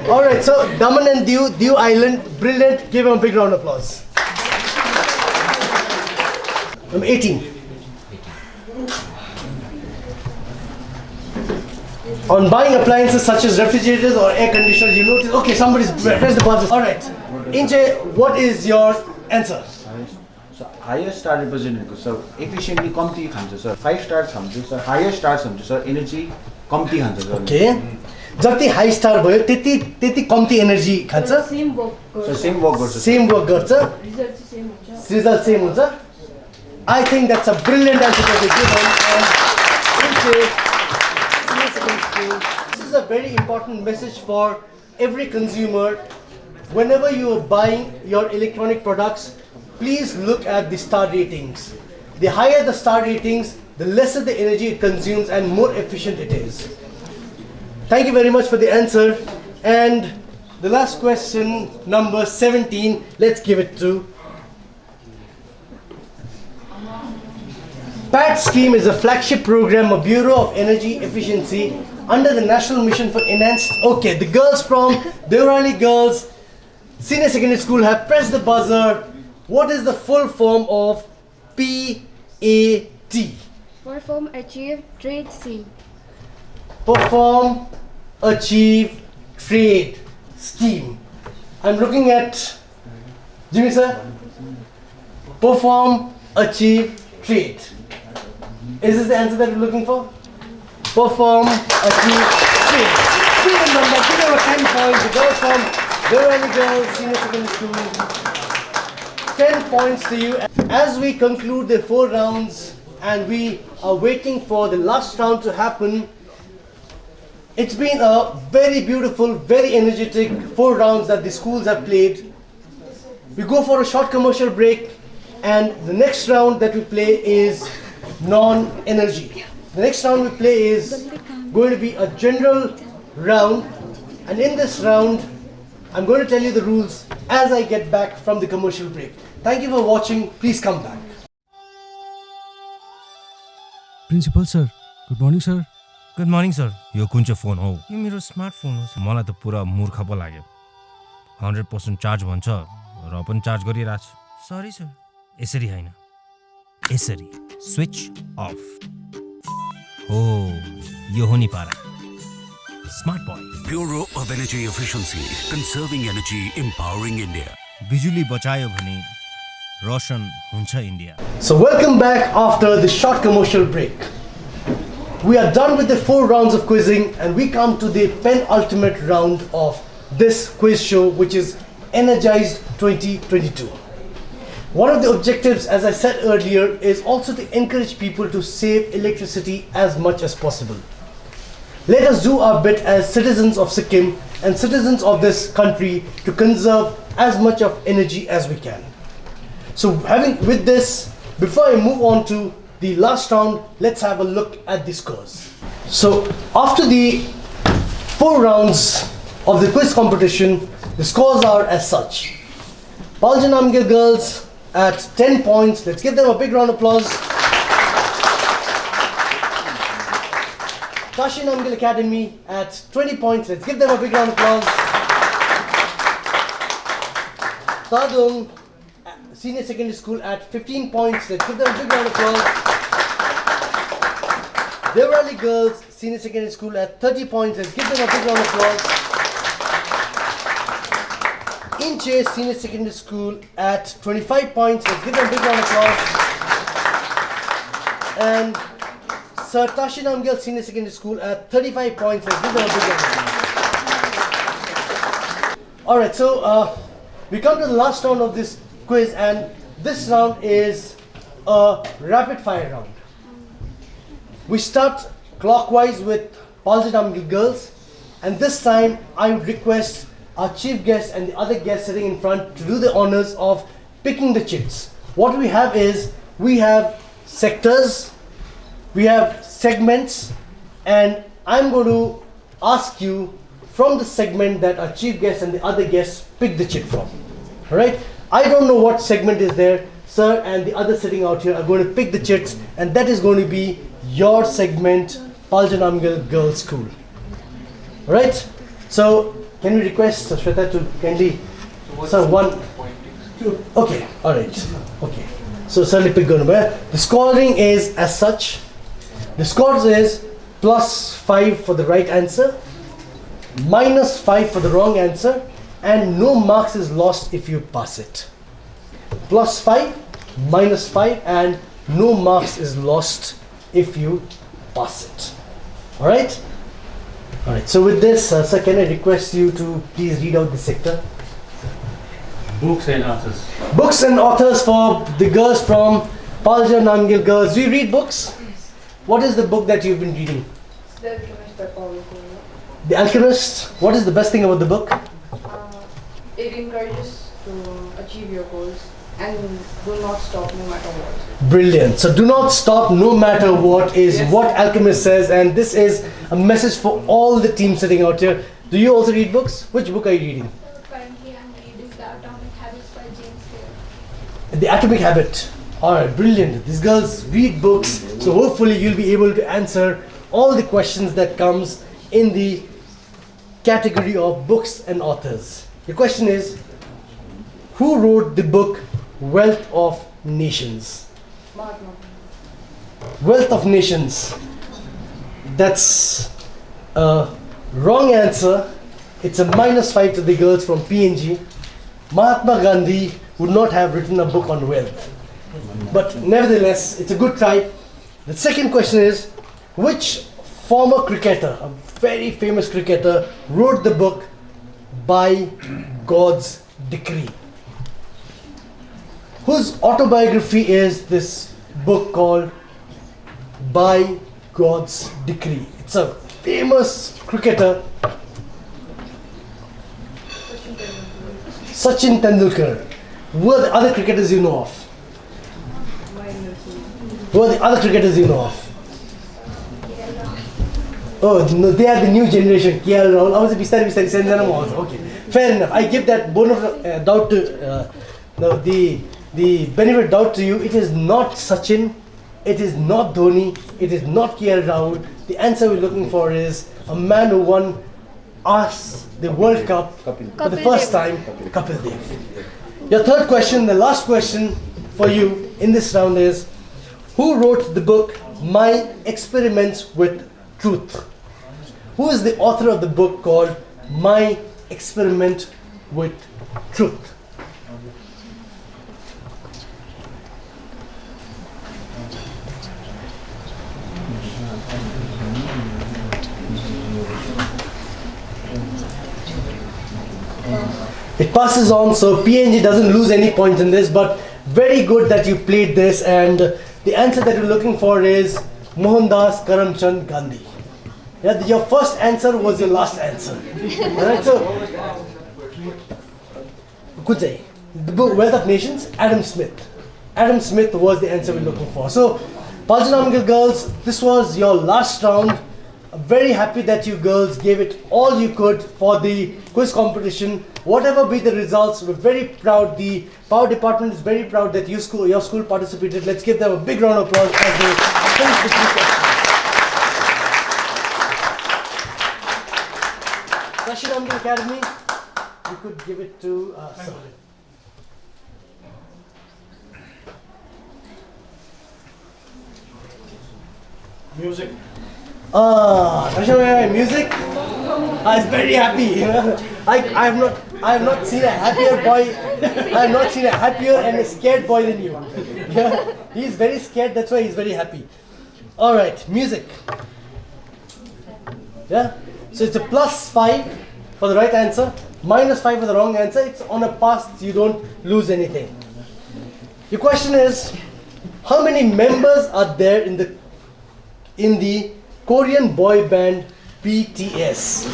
alright, so Daman and Dew Island, brilliant. Give them a big round of applause. Number 18. On buying appliances such as refrigerators or air conditioners, you notice, okay, somebody's pressed the buzzer. Alright. Inche, what is your answer? So higher star represented, sir, efficiently comty khन्छ sir. 5 stars khन्छ sir. Higher stars khन्छ sir. Energy comty khन्छ sir. Okay. जति high star भयो त्यति कम्ती energy खान्छ same work गर्छ same work गर्छ result same हुन्छ I think that's a brilliant answer for this This is a very important message for every consumer. Whenever you are buying your electronic products, please look at the star ratings. The higher the star ratings, the lesser the energy it consumes and more efficient it is. Thank you very much for the answer. And the last question, number 17, let's give it to. PAT scheme is a flagship program of Bureau of Energy Efficiency under the National Mission for Enhanced. Okay, the girls from Dewaker Girls Senior Secondary School have pressed the buzzer. What is the full form of PAT? Perform, Achieve, Trade, Scheme. Perform, Achieve, Trade Scheme. I'm looking at Jimmy sir. Perform, Achieve, Trade. Is this the answer that we're looking for? Perform, Achieve, Trade. Give them number, give them a 10 points. The girls from Dewaker Girls Senior Secondary School. 10 points to you. As we conclude the 4 rounds and we are waiting for the last round to happen, it's been a very beautiful, very energetic 4 rounds that the schools have played. We go for a short commercial break, and the next round that we play is non-energy. The next round we play is going to be a general round, and in this round I'm going to tell you the rules as I get back from the commercial break. Thank you for watching. Please come back. Principal sir, good morning sir. Good morning sir यो कुन चाहिँ phone हो यो मेरो smartphone हो मलाई त पुरा मूर्ख पो लाग्यो 100% चार्ज भन्छ र पनि चार्ज गरिरहेछ सरी सर यसरी हैन यसरी स्विच अफ हो यो हो नि पारा smart boy Bureau of Energy Efficiency, conserving energy, empowering India. बिजुली बचायो भने रोशन हुन्छ India So welcome back after the short commercial break. We are done with the 4 rounds of quizzing and we come to the penultimate round of this quiz show, which is Energized 2022. One of the objectives, as I said earlier, is also to encourage people to save electricity as much as possible. Let us do our bit as citizens of Sikkim and citizens of this country to conserve as much of energy as we can. So with this, before I move on to the last round, let's have a look at the scores. So after the 4 rounds of the quiz competition, the scores are as such. Paljanamgir girls at 10 points. Let's give them a big round of applause. Tashinamgil Academy at 20 points. Let's give them a big round of applause. Tadung Senior Secondary School at 15 points. Let's give them a big round of applause. Dewaker Girls Senior Secondary School at 30 points. Let's give them a big round of applause. Inche Senior Secondary School at 25 points. Let's give them a big round of applause. And Sir Tashinamgil Senior Secondary School at 35 points. Let's give them a big round of applause. Alright, so we come to the last round of this quiz, and this round is a rapid fire round. We start clockwise with Paljanamgil girls, and this time I would request our chief guest and the other guests sitting in front to do the honors of picking the chits. what we have is, we have sectors, we have segments, and I'm going to ask you from the segment that our chief guest and the other guests pick the chit from. Alright? I don't know what segment is there. Sir and the others sitting out here are going to pick the chits, and that is going to be your segment, Paljanamgal Girls School. Alright? So, can we request Shweta to kindly, sir, 1, 2, okay, alright, okay. So, certainly pick good number. The scoring is as such. The scores is +5 for the right answer, -5 for the wrong answer, and no marks is lost if you pass it. +5, -5, and no marks is lost if you pass it. Alright? Alright, so with this, sir, can I request you to please read out the sector? Books and authors. Books and authors for the girls from Paljanamgal Girls. Do you read books? What is the book that you've been reading? The Alchemist by Paulo Coelho. The Alchemist. What is the best thing about the book? It encourages to achieve your goals and do not stop no matter what. Brilliant. So do not stop no matter what is what Alchemist says, and this is a message for all the team sitting out here. Do you also read books? Which book are you reading? Currently, I'm reading The Atomic Habits by James Clear. The Atomic Habit. Alright, brilliant. These girls read books, so hopefully you'll be able to answer all the questions that comes in the category of books and authors. The question is, who wrote the book Wealth of Nations? Mahatma. Wealth of Nations. That's a wrong answer. It's a -5 to the girls from PNG. Mahatma Gandhi would not have written a book on wealth. But nevertheless, it's a good try. The second question is, which former cricketer, a very famous cricketer, wrote the book By God's Decree? Whose autobiography is this book called By God's Decree? It's a famous cricketer, Sachin Tendulkar. Who are the other cricketers you know of? Who are the other cricketers you know of? Oh, no, they are the new generation. KL Rahul. I was a Bistari Senjanam also. Okay, fair enough. I give that bonus doubt to the benefit of doubt to you. It is not Sachin. It is not Dhoni. It is not KL Rahul. The answer we're looking for is a man who won us the World Cup for the first time, Kapil Dev. Your third question, the last question for you in this round is, who wrote the book My Experiments with Truth? Who is the author of the book called My Experiment with Truth? It passes on, so PNG doesn't lose any points in this, but very good that you played this, and the answer that you're looking for is Mohandas Karamchand Gandhi. Yeah, your first answer was your last answer. Alright, so good say. The book Wealth of Nations, Adam Smith. Adam Smith was the answer we're looking for. So, Paljanamgal girls, this was your last round. I'm very happy that you girls gave it all you could for the quiz competition. Whatever be the results, we're very proud. The power department is very proud that your school participated. Let's give them a big round of applause as they finish the quiz. Tashinamgal Academy, you could give it to sir. Music. Music. I was very happy. I have not seen a happier boy. I have not seen a happier and a scared boy than you. Yeah, he's very scared. That's why he's very happy. All right, music. Yeah. So it's a +5 for the right answer, -5 for the wrong answer. It's on a pass. You don't lose anything. Your question is, how many members are there in the Korean boy band BTS?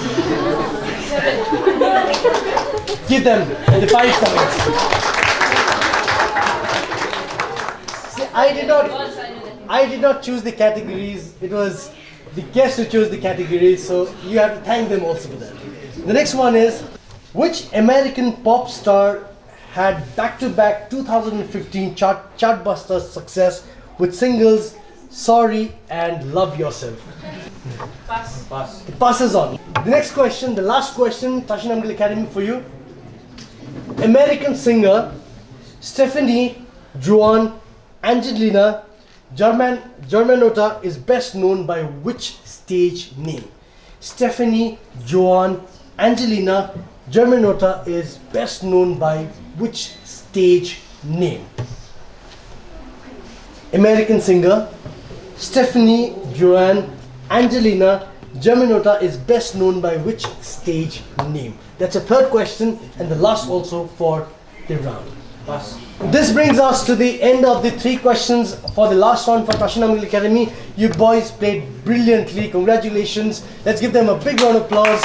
Give them the 5 points. I did not choose the categories. It was the guests who chose the categories, so you have to thank them also for that. The next one is, which American pop star had back-to-back 2015 chartbuster success with singles Sorry and Love Yourself? Pass. It passes on. The next question, the last question, Tashin Amgal Academy for you. American singer Stephanie Joan Angelina Germanotta is best known by which stage name? Stephanie Joan Angelina Germanotta is best known by which stage name? American singer Stephanie Joan Angelina Germanotta is best known by which stage name? That's a third question and the last also for the round. Pass. This brings us to the end of the 3 questions for the last round for Tashin Amgal Academy. You boys played brilliantly. Congratulations. Let's give them a big round of applause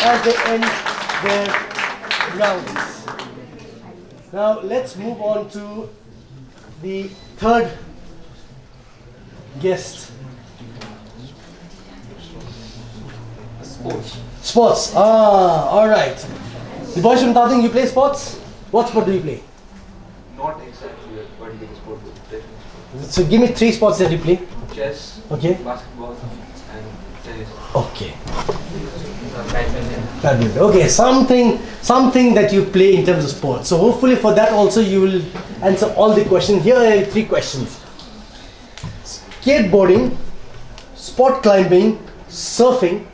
as they end their rounds. Now let's move on to the third guest. Sports. Alright. The boys from Tading, you play sports? What sport do you play? Not exactly a particular sport, but definitely. So give me 3 sports that you play. Chess, Okay. basketball, and tennis. Okay. Badminton. Okay, something that you play in terms of sports. So hopefully for that also you will answer all the questions. Here are 3 questions. Skateboarding, sport climbing, surfing,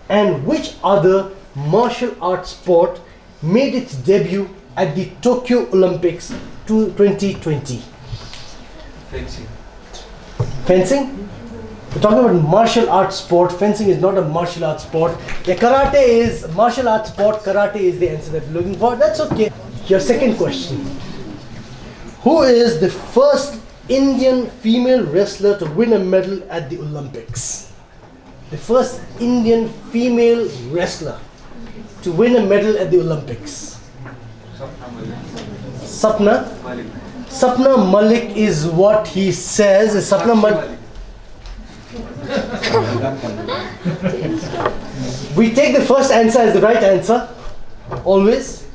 and which other martial arts sport made its debut at the Tokyo Olympics 2020? Fencing. Fencing? We're talking about martial arts sport. Fencing is not a martial arts sport. Yeah, karate is martial arts sport. Karate is the answer that we're looking for. That's okay. Your second question. Who is the first Indian female wrestler to win a medal at the Olympics? The first Indian female wrestler to win a medal at the Olympics. Sapna? Malik. Sapna Malik is what he says. Sapna Malik. We take the first answer as the right answer. Always.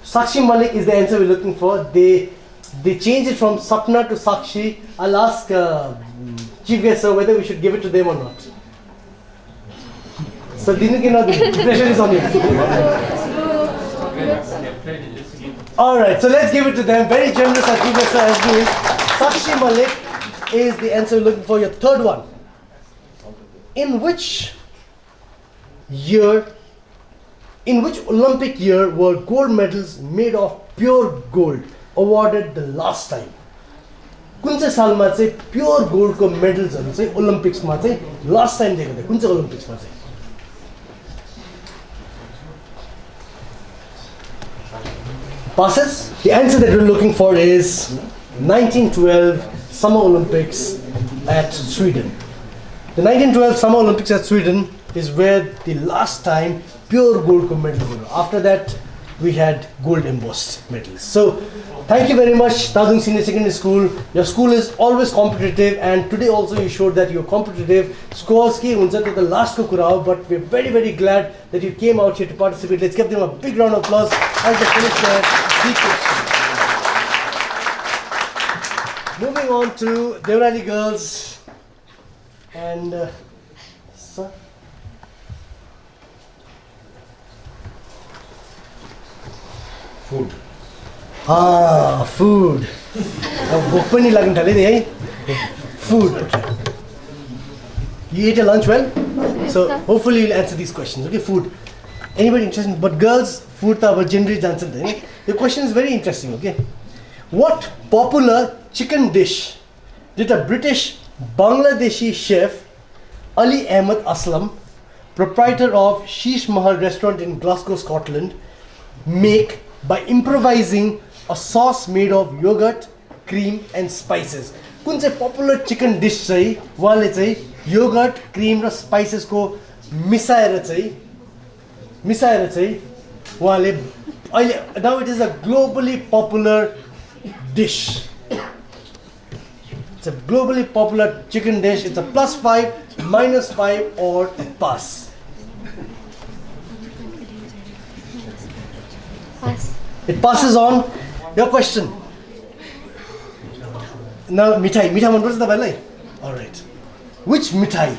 Sakshi Malik is the answer we're looking for. They changed it from Sapna to Sakshi. I'll ask Chief Guest Sir whether we should give it to them or not. So the pressure is on you. Alright, so let's give it to them. Very generous as Chief Guest Sir has been. Sakshi Malik is the answer we're looking for. Your third one. In which Olympic year were gold medals made of pure gold awarded the last time? कुन चाहिँ सालमा चाहिँ pure गोल्डको मेडल्सहरु चाहिँ ओलम्पिक्समा चाहिँ last time दिएको थियो? कुन चाहिँ ओलम्पिक्समा चाहिँ? Passes? The answer that we're looking for is 1912 Summer Olympics at Sweden. The 1912 Summer Olympics at Sweden is where the last time pure gold medals were. After that, we had gold embossed medals. So, thank you very much, Tadung Senior Secondary School. Your school is always competitive, and today also you showed that you're competitive. Scores ke huncha to the last ko kura ho, but we're very, very glad that you came out here to participate. Let's give them a big round of applause as they finish their 3 questions. Moving on to Devrali girls and sir. Food. Food. Bhuk pani लाग्न थाल्यो नि है? Food. Okay. You ate your lunch well? So hopefully you'll answer these questions. Okay, food. Anybody interested? But girls, food ta aba generally जान्छ नि त. The question is very interesting. Okay. What popular chicken dish did a British Bangladeshi chef Ali Ahmed Aslam, proprietor of Sheesh Mahal restaurant in Glasgow, Scotland, make by improvising a sauce made of yogurt, cream and spices? कुन चाहिँ popular chicken dish चाहिँ उहाँले चाहिँ yogurt, cream र spices को मिसाएर चाहिँ उहाँले अहिले now it is a globally popular dish. It's a globally popular chicken dish. It's a +5, -5, or a pass. Pass. It passes on. Your question. Now, mithai. Mithai man parcha tapailai? Alright. Which mithai,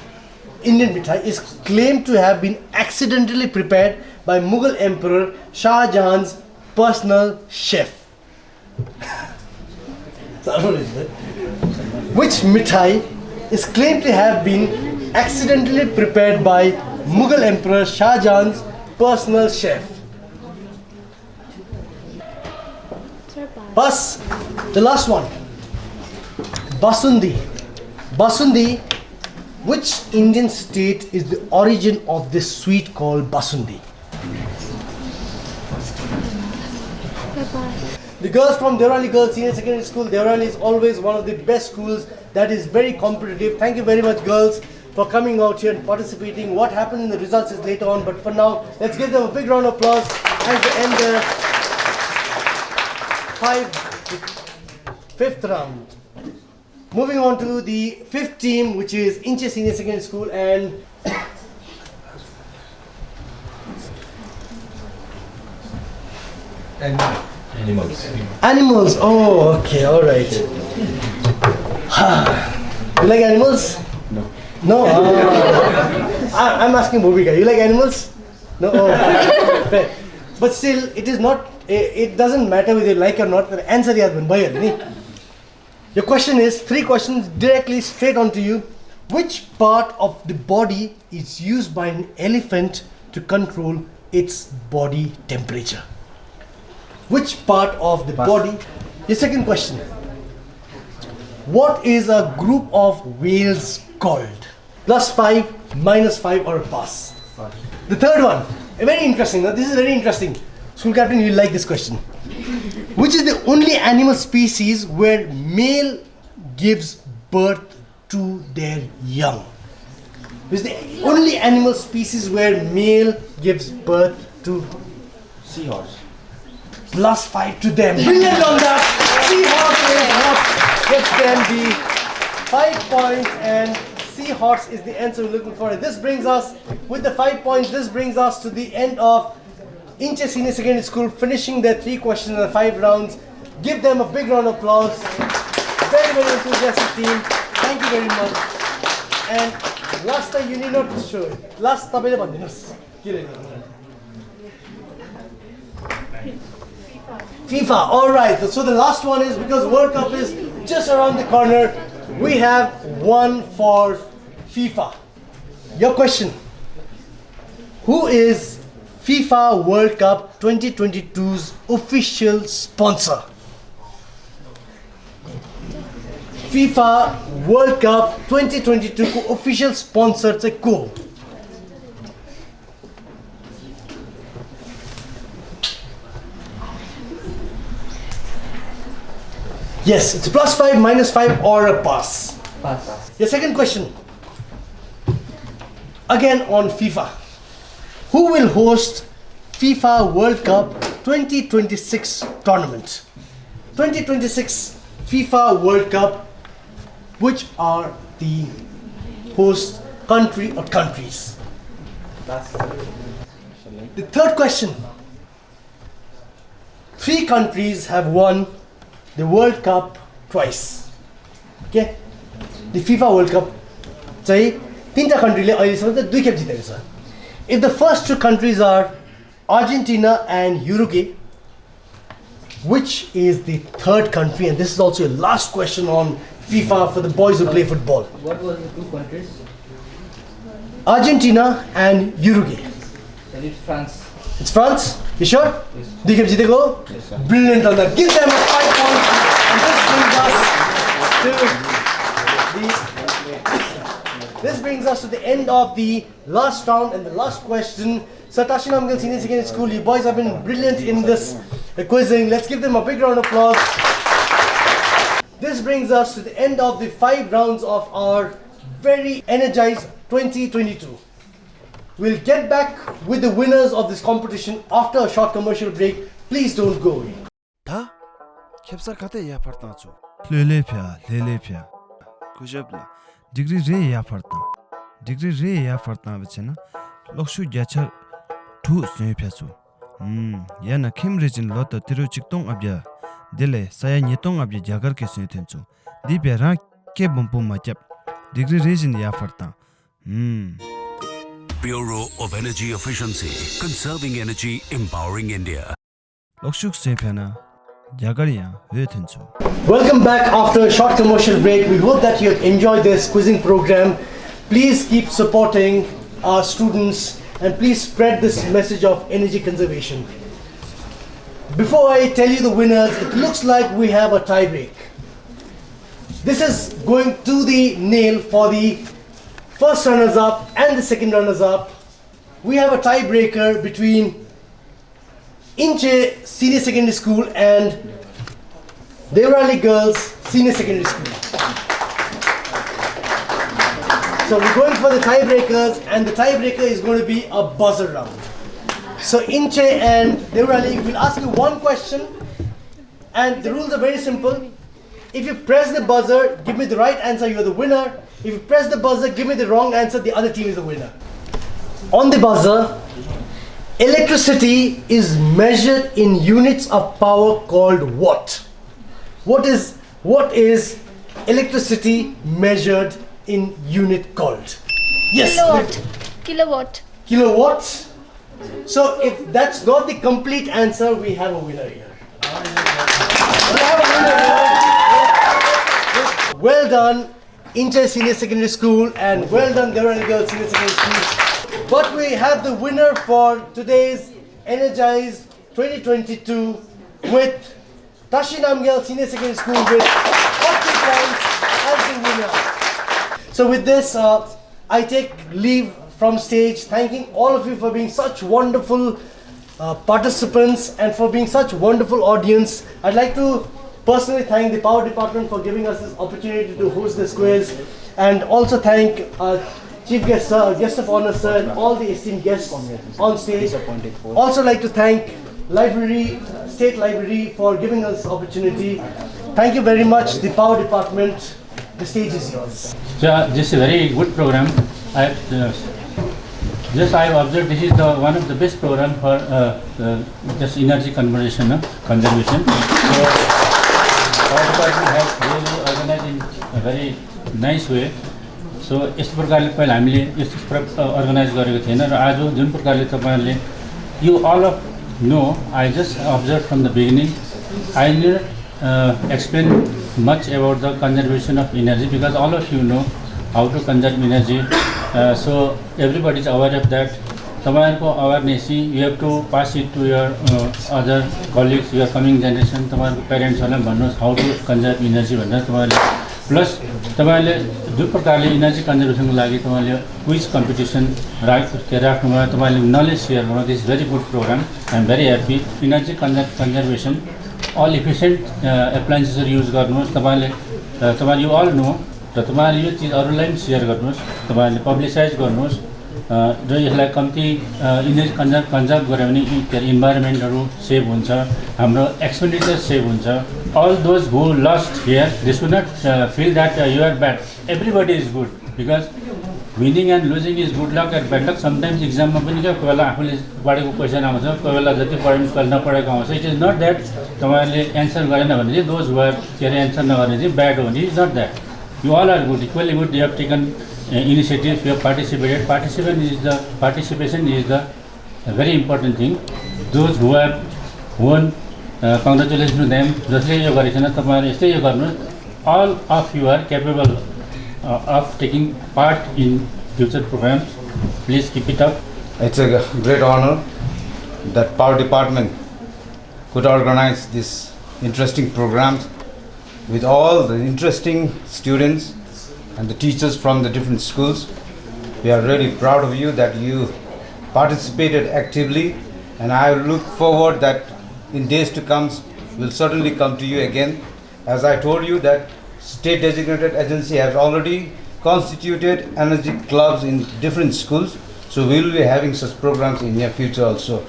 Indian mithai, is claimed to have been accidentally prepared by Mughal Emperor Shah Jahan's personal chef? Which mithai is claimed to have been accidentally prepared by Mughal Emperor Shah Jahan's personal chef? Pass. The last one. Basundi. Basundi. Which Indian state is the origin of this sweet called Basundi? The girls from Dewarali Girls Senior Secondary School. Dewarali is always one of the best schools that is very competitive. Thank you very much, girls, for coming out here and participating. What happened in the results is later on, but for now, let's give them a big round of applause as they end their fifth round. Moving on to the fifth team, which is Inche Senior Secondary School and Animals. Animals. Oh, okay, all right. You like animals? No. No. I'm asking Bhumika. You like animals? No. Oh. Fair. But still, it is not. It doesn't matter whether you like or not. The answer is Your question is 3 questions directly straight onto you. Which part of the body is used by an elephant to control its body temperature? Which part of the body? Your second question. What is a group of whales called? +5, -5, or a pass? The third one. Very interesting. Now, this is very interesting. School captain, you'll like this question. Which is the only animal species where male gives birth to their young? Which is the only animal species where male gives birth to? Seahorse. +5 to them. Brilliant on that. Seahorse is what gets them the 5 points, and seahorse is the answer we're looking for. And this brings us, with the 5 points, this brings us to the end of Inche Senior Secondary School, finishing their 3 questions in the 5 rounds. Give them a big round of applause. Very, very enthusiastic team. Thank you very much. And last time you need not to show it. Last tapaile bhandinuhoस्. FIFA. Alright, so the last one is, because World Cup is just around the corner, we have one for FIFA. Your question. Who is FIFA World Cup 2022's official sponsor? FIFA World Cup 2022 को official sponsor चाहिँ को हो? Yes, it's +5, -5, or a pass. Pass. Your second question. Again on FIFA. Who will host FIFA World Cup 2026 tournament? 2026 FIFA World Cup. Which are the host country or countries? The third question. 3 countries have won the World Cup twice. Okay? The FIFA World Cup चाहिँ 3टा countryले अहिलेसम्म चाहिँ 2 खेप जितेको छ. If the first 2 countries are Argentina and Uruguay, which is the third country? And this is also your last question on FIFA for the boys who play football. What were the 2 countries? Argentina and Uruguay. Then it's France. It's France? You sure? Yes. 2 खेप जितेको? Yes, sir. Brilliant on that. Give them a 5 points. And this brings us to the end of the last round and the last question. Sir Tashin Amgal Senior Secondary School, you boys have been brilliant in this quizzing. Let's give them a big round of applause. This brings us to the end of the 5 rounds of our very energized 2022. We'll get back with the winners of this competition after a short commercial break. Please don't go away. 캡사 카테 야 파르타초 레레피아 kujapla degree re ya farta bechena lokshu gyachar thu se phyasu yana khim region lot tiru chiktong abya dele saya nyetong abya jagar ke se tenchu dibya ra ke bumpum machap degree region ya farta Bureau of Energy Efficiency, conserving energy, empowering India. lokshuk se phana jagariya he tenchu. Welcome back after a short commercial break. We hope that you have enjoyed this quizzing program. Please keep supporting our students and please spread this message of energy conservation. Before I tell you the winners, it looks like we have a tie break. This is going to the nail for the first runners up and the second runners up. We have a tiebreaker between Inche Senior Secondary School and Dewaker Girls Senior Secondary School. So we're going for the tiebreakers, and the tiebreaker is going to be a buzzer round. So Inche and Dewaker will ask you one question, and the rules are very simple. If you press the buzzer, give me the right answer, you're the winner. If you press the buzzer, give me the wrong answer, the other team is the winner. On the buzzer, electricity is measured in units of power called watt. What is electricity measured in unit called? Yes. Kilowatt. Kilowatts. So if that's not the complete answer, we have a winner here. Well done, Inche Senior Secondary School, and well done, Dewaker Girls Senior Secondary School. But we have the winner for today's Energized 2022 with Tashinamgyal Senior Secondary School with 40 points as the winner. So with this, I take leave from stage, thanking all of you for being such wonderful participants and for being such wonderful audience. I'd like to personally thank the Power Department for giving us this opportunity to host this quiz, and also thank Chief Guest Sir, Guest of Honor Sir, and all the esteemed guests on stage. Also like to thank State Library for giving us this opportunity. Thank you very much, the Power Department. The stage is yours. So this is a very good program. I observed this is one of the best program for just energy conservation. So Power Department has really organized in a very nice way. So यस्तो प्रकारले पहिला हामीले यस्तो organise गरेको थिएन र आज जुन प्रकारले तपाईहरुले you all of know, I just observed from the beginning. I need explain much about the conservation of energy because all of you know how to conserve energy. So everybody is aware of that. तपाईहरुको awareness, you have to pass it to your other colleagues, your coming generation. तपाईहरुको प्यारेन्ट्सहरुलाई भन्नुस् how to conserve energy भनेर तपाईहरुले plus तपाईहरुले जुन प्रकारले energy कन्जर्भेसनको लागि तपाईहरुले quiz competition राख्नुभयो, तपाईहरुले नलेज शेयर गर्नु, this very good programme. I am very happy. Energy conservation all efficient एप्लायन्सेसहरु युज गर्नुहोस्. तपाईहरु यु अल नो र तपाईहरुले यो चीज अरूलाई पनि शेयर गर्नुहोस्, तपाईहरुले पब्लिसाइज गर्नुहोस् र यसलाई कम्ती एनर्जी कन्जर्भ गर्यो भने इन्भाइरोन्मेन्टहरु सेभ हुन्छ, हाम्रो एक्सपेन्डिचर सेभ हुन्छ. All those who lost here, they should not feel that you are bad. Everybody is good because winning and losing is good luck and bad luck. Sometimes exam ma pani कोही बेला आफूले पढेको question आउँछ, कोही बेला जति पढ्नु कहिले नपढेको आउँछ. It is not that तपाईहरुले एन्सर गरेन भने चाहिँ those who are एन्सर नगर्ने चाहिँ bad हो नि. It is not that. You all are good, equally good. You have taken initiatives, you have participated. Participation is the very important thing. Those who have won, congratulations to them. जसले यो गरेछन् तपाईहरु यस्तै यो गर्नुस्. All of you are capable of taking part in future programs. Please keep it up. It's a great honor that Power Department could organize this interesting programs with all the interesting students and the teachers from the different schools. We are really proud of you that you participated actively, and I look forward that in days to come we'll certainly come to you again. As I told you that state designated agency has already constituted energy clubs in different schools, so we will be having such programs in near future also.